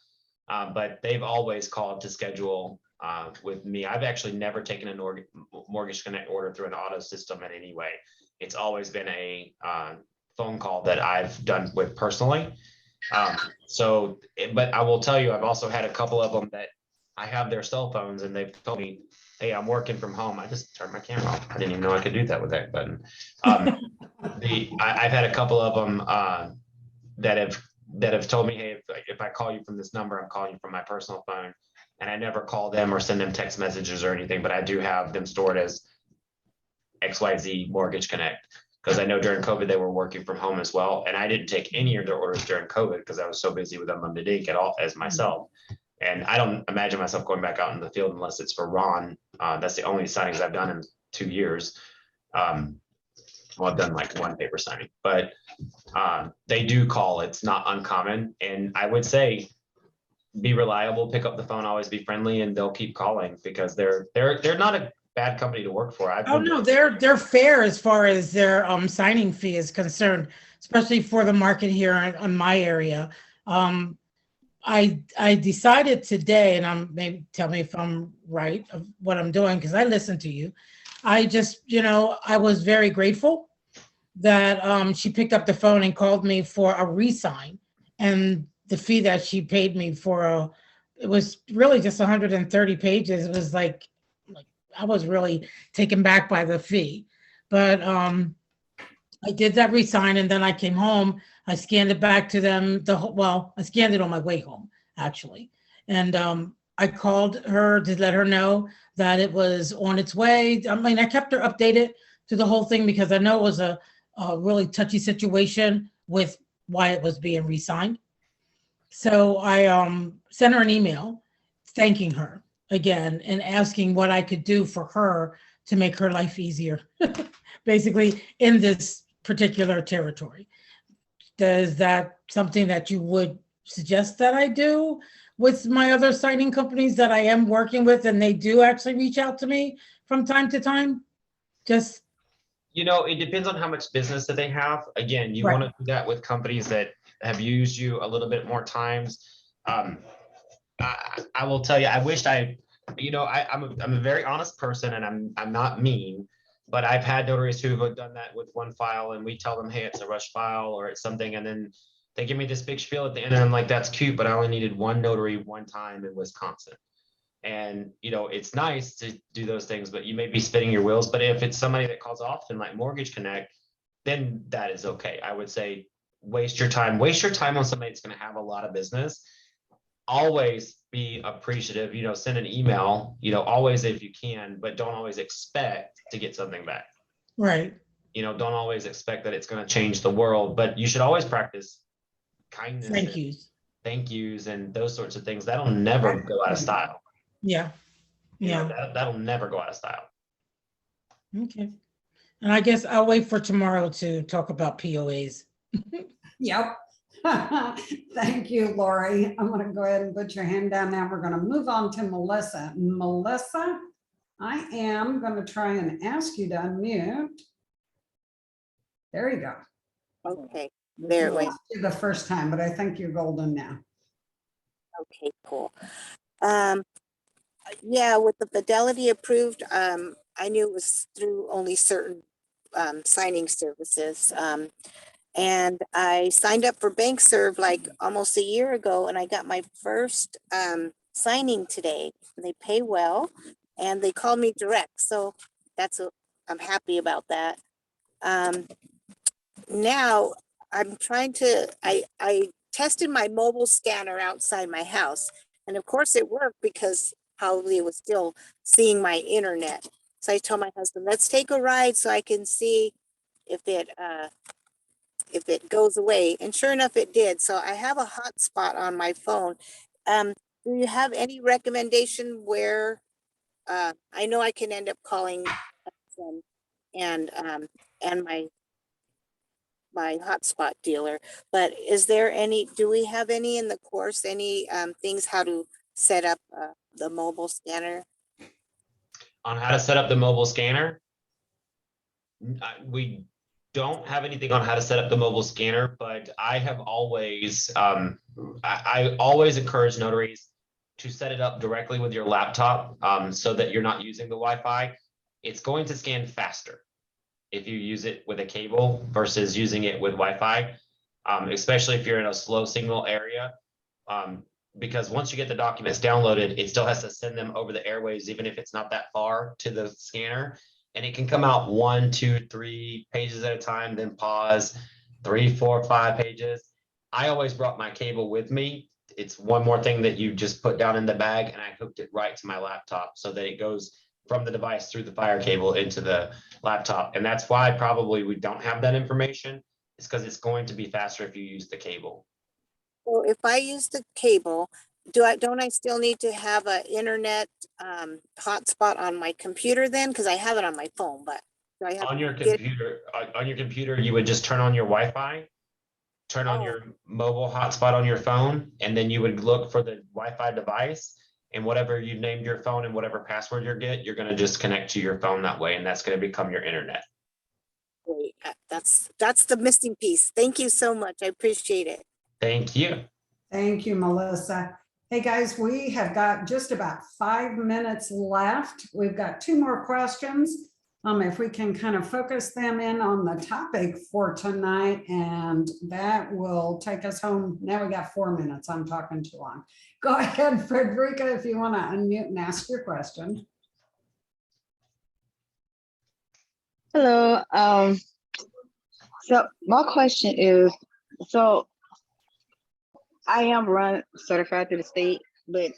But they've always called to schedule with me. I've actually never taken a Mortgage Connect order through an auto system in any way. It's always been a phone call that I've done with personally. But I will tell you, I've also had a couple of them that I have their cell phones and they've told me, hey, I'm working from home. I just turned my camera off. I didn't even know I could do that with that button. I've had a couple of them that have told me, hey, if I call you from this number, I'm calling you from my personal phone. And I never call them or send them text messages or anything, but I do have them stored as XYZ Mortgage Connect, because I know during COVID they were working from home as well. And I didn't take any of their orders during COVID because I was so busy with Unlimited Ink at all as myself. And I don't imagine myself going back out in the field unless it's for Ron. That's the only signings I've done in 2 years. Well, I've done like one paper signing, but they do call. It's not uncommon. And I would say, be reliable, pick up the phone, always be friendly, and they'll keep calling because they're not a bad company to work for. Oh no, they're fair as far as their signing fee is concerned, especially for the market here in my area. I decided today, and maybe tell me if I'm right of what I'm doing, because I listened to you. I just, I was very grateful that she picked up the phone and called me for a re-sign, and the fee that she paid me for it was really just 130 pages. It was like I was really taken back by the fee, but I did that re-sign, and then I came home. I scanned it back to them. I scanned it on my way home, actually, and I called her to let her know that it was on its way. I mean, I kept her updated to the whole thing because I know it was a really touchy situation with why it was being re-signed. So I sent her an email thanking her again and asking what I could do for her to make her life easier, basically in this particular territory. Is that something that you would suggest that I do with my other signing companies that I am working with, and they do actually reach out to me from time to time? Just It depends on how much business that they have. Again, you want to do that with companies that have used you a little bit more times. I will tell you, I wish I'm a very honest person, and I'm not mean, but I've had notaries who have done that with one file, and we tell them, hey, it's a rush file or it's something, and then they give me this big spiel at the end, and I'm like, that's cute, but I only needed one notary one time in Wisconsin. And it's nice to do those things, but you may be spinning your wheels. But if it's somebody that calls often, like Mortgage Connect, then that is okay. I would say waste your time on somebody that's going to have a lot of business. Always be appreciative, send an email, always if you can, but don't always expect to get something back. right. Don't always expect that it's going to change the world, but you should always practice kindness, thank yous, and those sorts of things. That'll never go out of style. Yeah. That'll never go out of style. Okay. And I guess I'll wait for tomorrow to talk about POAs. Yep. Thank you, Lori. I'm going to go ahead and put your hand down now. We're going to move on to Melissa. Melissa, I am going to try and ask you to unmute. There you go. Okay, there it went. The first time, but I think you're golden now. Okay, cool. Yeah, with the Fidelity approved, I knew it was through only certain signing services. And I signed up for BankServe like almost a year ago, and I got my first signing today. They pay well, and they called me direct, so I'm happy about that. Now I'm trying to. I tested my mobile scanner outside my house, and of course it worked because probably it was still seeing my internet. So I told my husband, let's take a ride so I can see if it goes away. And sure enough, it did. So I have a hotspot on my phone. Do you have any recommendation where I know I can end up calling and my hotspot dealer, but do we have any in the course, any things how to set up the mobile scanner? On how to set up the mobile scanner, we don't have anything on how to set up the mobile scanner, but I have always, I always encourage notaries to set it up directly with your laptop so that you're not using the Wi-Fi. It's going to scan faster if you use it with a cable versus using it with Wi-Fi, especially if you're in a slow signal area. Because once you get the documents downloaded, it still has to send them over the airwaves, even if it's not that far to the scanner. And it can come out 1, 2, 3 pages at a time, then pause 3, 4, 5 pages. I always brought my cable with me. It's one more thing that you just put down in the bag, and I hooked it right to my laptop so that it goes from the device through the fire cable into the laptop. And that's why probably we don't have that information. It's because it's going to be faster if you use the cable. So if I use the cable, don't I still need to have an internet hotspot on my computer then? Because I have it on my phone, but do I have on your computer, you would just turn on your Wi-Fi, turn on your mobile hotspot on your phone, and then you would look for the Wi-Fi device, and whatever you named your phone and whatever password you're going to just connect to your phone that way, and that's going to become your internet. Great. That's the missing piece. Thank you so much. I appreciate it. Thank you. Thank you, Melissa. Hey, guys, we have got just about 5 minutes left. We've got 2 more questions. If we can kind of focus them in on the topic for tonight, and that will take us home. Now we got 4 minutes. I'm talking too long. Go ahead, Frederica, if you want to unmute and ask your question. Hello. So my question is, so I am run certified through the state, but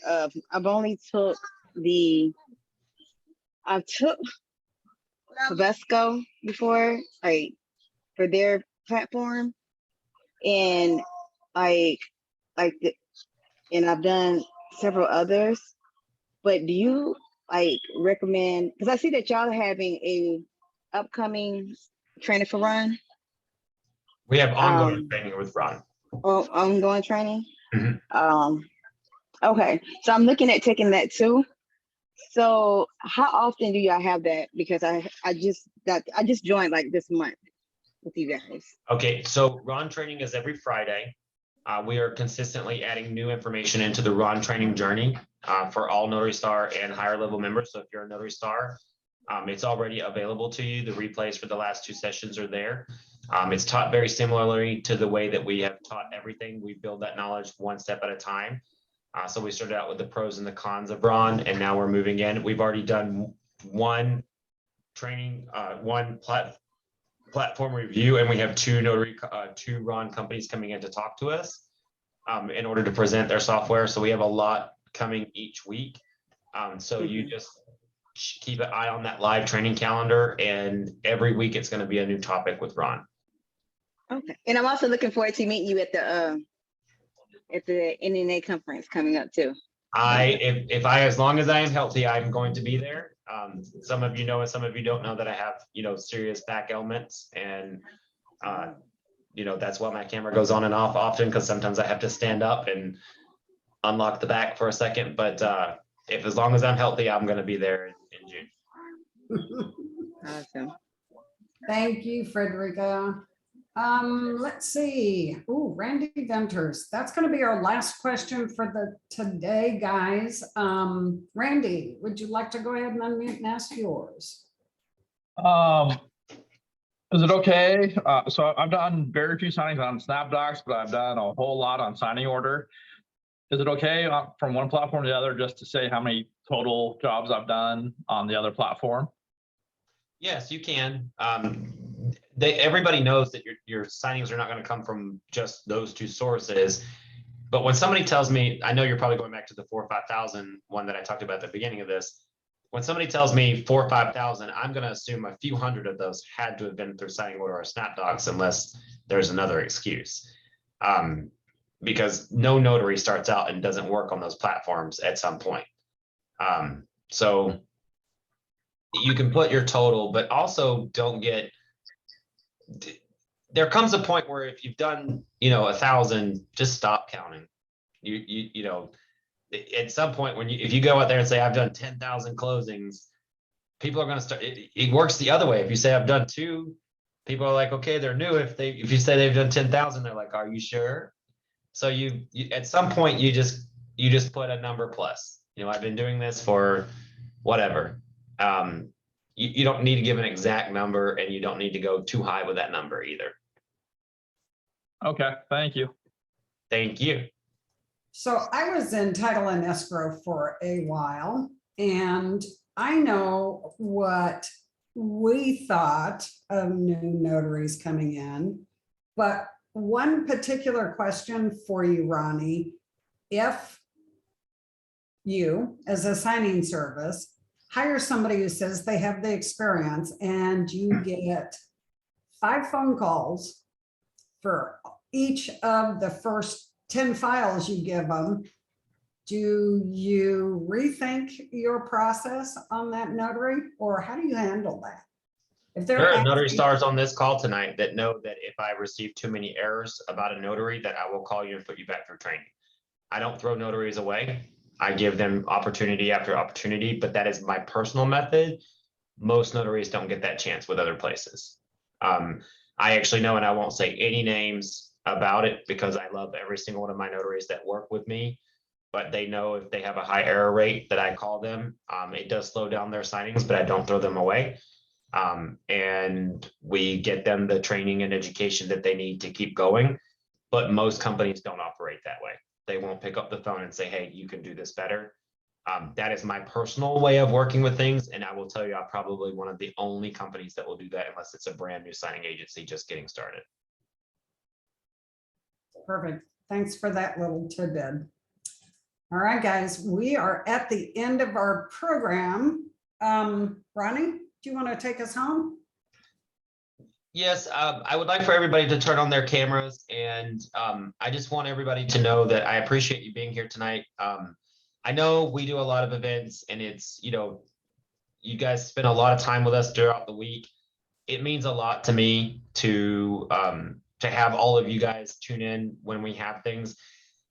I've only took Vesco before, like for their platform, and and I've done several others. But do you recommend? Because I see that y'all are having a upcoming training for Ron. We have ongoing training with Ron. Oh, ongoing training. Mhm. Okay, so I'm looking at taking that too. So how often do y'all have that? Because I just joined like this month with you guys. Okay, so Ron training is every Friday. We are consistently adding new information into the Ron training journey for all Notary Star and higher level members. So if you're a Notary Star, it's already available to you. The replays for the last 2 sessions are there. It's taught very similarly to the way that we have taught everything. We build that knowledge one step at a time. So we started out with the pros and the cons of Ron, and now we're moving in. We've already done one training, one platform review, and we have two Ron companies coming in to talk to us in order to present their software. So we have a lot coming each week. So you just keep an eye on that live training calendar, and every week it's going to be a new topic with Ron. Okay, and I'm also looking forward to meeting you at the NNA conference coming up too. As long as I am healthy, I'm going to be there. Some of you know, and some of you don't know that I have, serious back ailments, and that's why my camera goes on and off often, because sometimes I have to stand up and unlock the back for a second. But as long as I'm healthy, I'm going to be there in June. Awesome. Thank you, Frederica. Let's see. Oh, Randy Venters. That's going to be our last question for today, guys. Randy, would you like to go ahead and unmute and ask yours? Is it okay? So I've done very few signings on SnapDocs, but I've done a whole lot on signing order. Is it okay from one platform to the other just to say how many total jobs I've done on the other platform? Yes, you can. Everybody knows that your signings are not going to come from just those 2 sources. But when somebody tells me, I know you're probably going back to the 4,000 or 5,000 one that I talked about at the beginning of this. When somebody tells me 4,000 or 5,000, I'm going to assume a few hundred of those had to have been through signing order or SnapDocs, unless there's another excuse. Because no notary starts out and doesn't work on those platforms at some point. So you can put your total, but also there comes a point where if you've done, 1,000, just stop counting. At some point if you go out there and say, I've done 10,000 closings, people are going to start, it works the other way. If you say I've done 2, people are like, okay, they're new. If you say they've done 10,000, they're like, are you sure? So you at some point you just put a number plus. I've been doing this for whatever. You don't need to give an exact number, and you don't need to go too high with that number either. Okay, thank you. Thank you. So I was in title and escrow for a while, and I know what we thought of new notaries coming in, but one particular question for you, Ronnie: if you, as a signing service, hire somebody who says they have the experience, and you get 5 phone calls for each of the first 10 files you give them, do you rethink your process on that notary, or how do you handle that? If There are Notary Stars on this call tonight that know that if I receive too many errors about a notary, that I will call you and put you back through training. I don't throw notaries away. I give them opportunity after opportunity, but that is my personal method. Most notaries don't get that chance with other places. I actually know, and I won't say any names, about it because I love every single one of my notaries that work with me. But they know if they have a high error rate that I call them. It does slow down their signings, but I don't throw them away. And we get them the training and education that they need to keep going. But most companies don't operate that way. They won't pick up the phone and say, hey, you can do this better. That is my personal way of working with things. And I will tell you, I'm probably one of the only companies that will do that unless it's a brand new signing agency just getting started. Perfect. Thanks for that little tidbit. All right, guys, we are at the end of our program. Ronnie, do you want to take us home? Yes, I would like for everybody to turn on their cameras, and I just want everybody to know that I appreciate you being here tonight. I know we do a lot of events, and it's, you guys spend a lot of time with us throughout the week. It means a lot to me to have all of you guys tune in when we have things.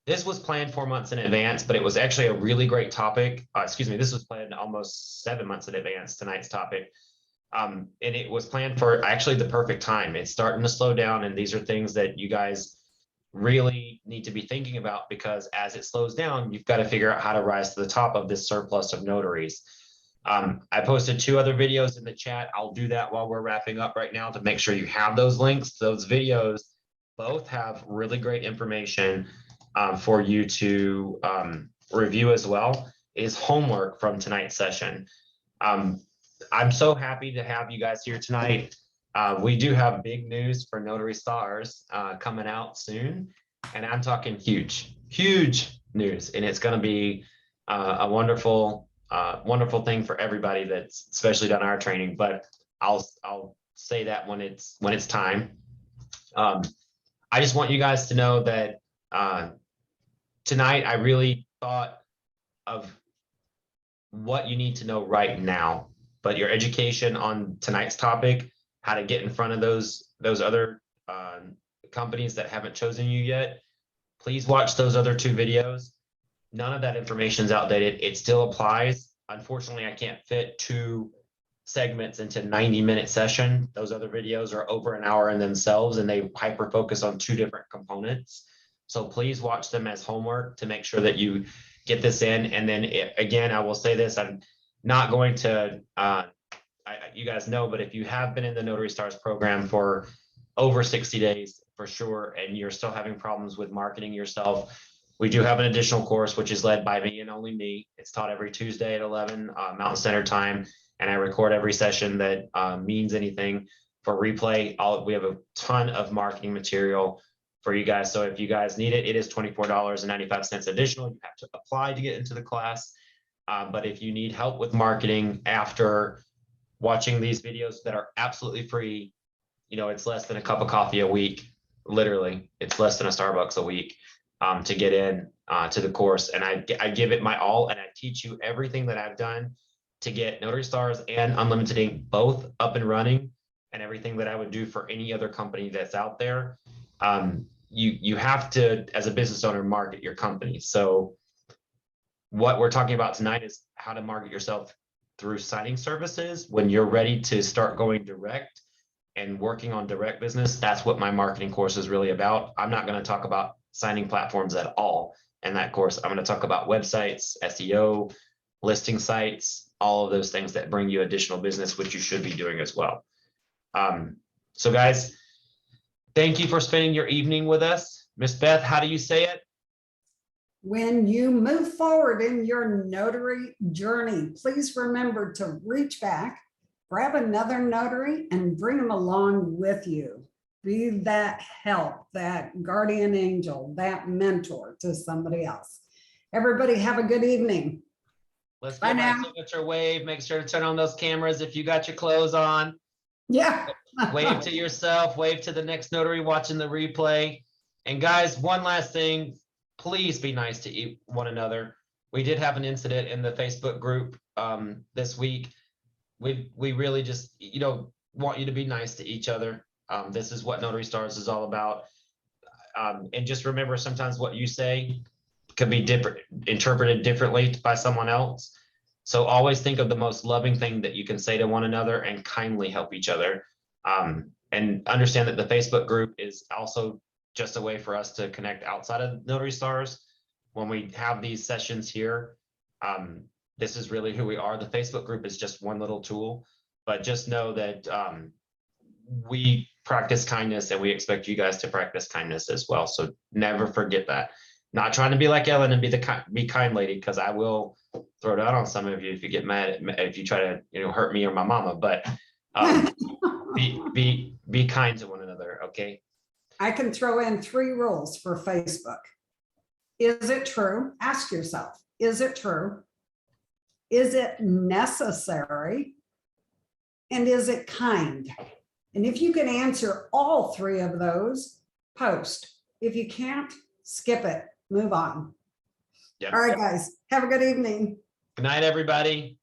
This was planned 4 months in advance, but it was actually a really great topic. This was planned almost 7 months in advance, tonight's topic. And it was planned for actually the perfect time. It's starting to slow down, and these are things that you guys really need to be thinking about, because as it slows down, you've got to figure out how to rise to the top of this surplus of notaries. I posted 2 other videos in the chat. I'll do that while we're wrapping up right now to make sure you have those links. Those videos both have really great information for you to review as well. Is homework from tonight's session. I'm so happy to have you guys here tonight. We do have big news for Notary Stars coming out soon, and I'm talking huge news, and it's going to be a wonderful thing for everybody that's especially done our training. But I'll say that when it's time. I just want you guys to know that tonight I really thought of what you need to know right now, but your education on tonight's topic, how to get in front of those other companies that haven't chosen you yet, please watch those other 2 videos. None of that information is outdated. It still applies. Unfortunately, I can't fit 2 segments into 90-minute session. Those other videos are over an hour in themselves, and they hyper focus on 2 different components. So please watch them as homework to make sure that you get this in. And then again, I will say this, I'm not going to, you guys know, but if you have been in the Notary Stars program for over 60 days for sure, and you're still having problems with marketing yourself, we do have an additional course, which is led by me and only me. It's taught every Tuesday at 11 Mountain Standard Time. And I record every session that means anything for replay. We have a ton of marketing material for you guys. So if you guys need it, it is $24.95 additional. You have to apply to get into the class. But if you need help with marketing after watching these videos that are absolutely free, it's less than a cup of coffee a week. Literally, it's less than a Starbucks a week to get in to the course. And I give it my all, and I teach you everything that I've done to get Notary Stars and Unlimited Ink both up and running, and everything that I would do for any other company that's out there. You have to, as a business owner, market your company. So what we're talking about tonight is how to market yourself through signing services when you're ready to start going direct and working on direct business. That's what my marketing course is really about. I'm not going to talk about signing platforms at all in that course. I'm going to talk about websites, SEO, listing sites, all of those things that bring you additional business, which you should be doing as well. So guys, thank you for spending your evening with us. Miss Beth, how do you say it? When you move forward in your notary journey, please remember to reach back, grab another notary, and bring them along with you. Be that help, that guardian angel, that mentor to somebody else. Everybody have a good evening. Let's Bye give our now. signature wave. Make sure to turn on those cameras if you got your clothes on. Yeah. Wave to yourself, wave to the next notary watching the replay. And guys, one last thing, please be nice to one another. We did have an incident in the Facebook group this week. We really just, want you to be nice to each other. This is what Notary Stars is all about. And just remember, sometimes what you say could be interpreted differently by someone else. So always think of the most loving thing that you can say to one another and kindly help each other. And understand that the Facebook group is also just a way for us to connect outside of Notary Stars. When we have these sessions here, this is really who we are. The Facebook group is just one little tool, but just know that we practice kindness and we expect you guys to practice kindness as well. So never forget that. Not trying to be like Ellen and be kind lady, because I will throw down on some of you if you get mad at me, if you try to, you know, hurt me or my mama. But be kind to one another. Okay. I can throw in 3 rules for Facebook. Is it true? Ask yourself, is it true? Is it necessary? And is it kind? And if you can answer all 3 of those, post. If you can't, skip it, move on. Yeah. All right, guys, have a good evening. Good night, everybody.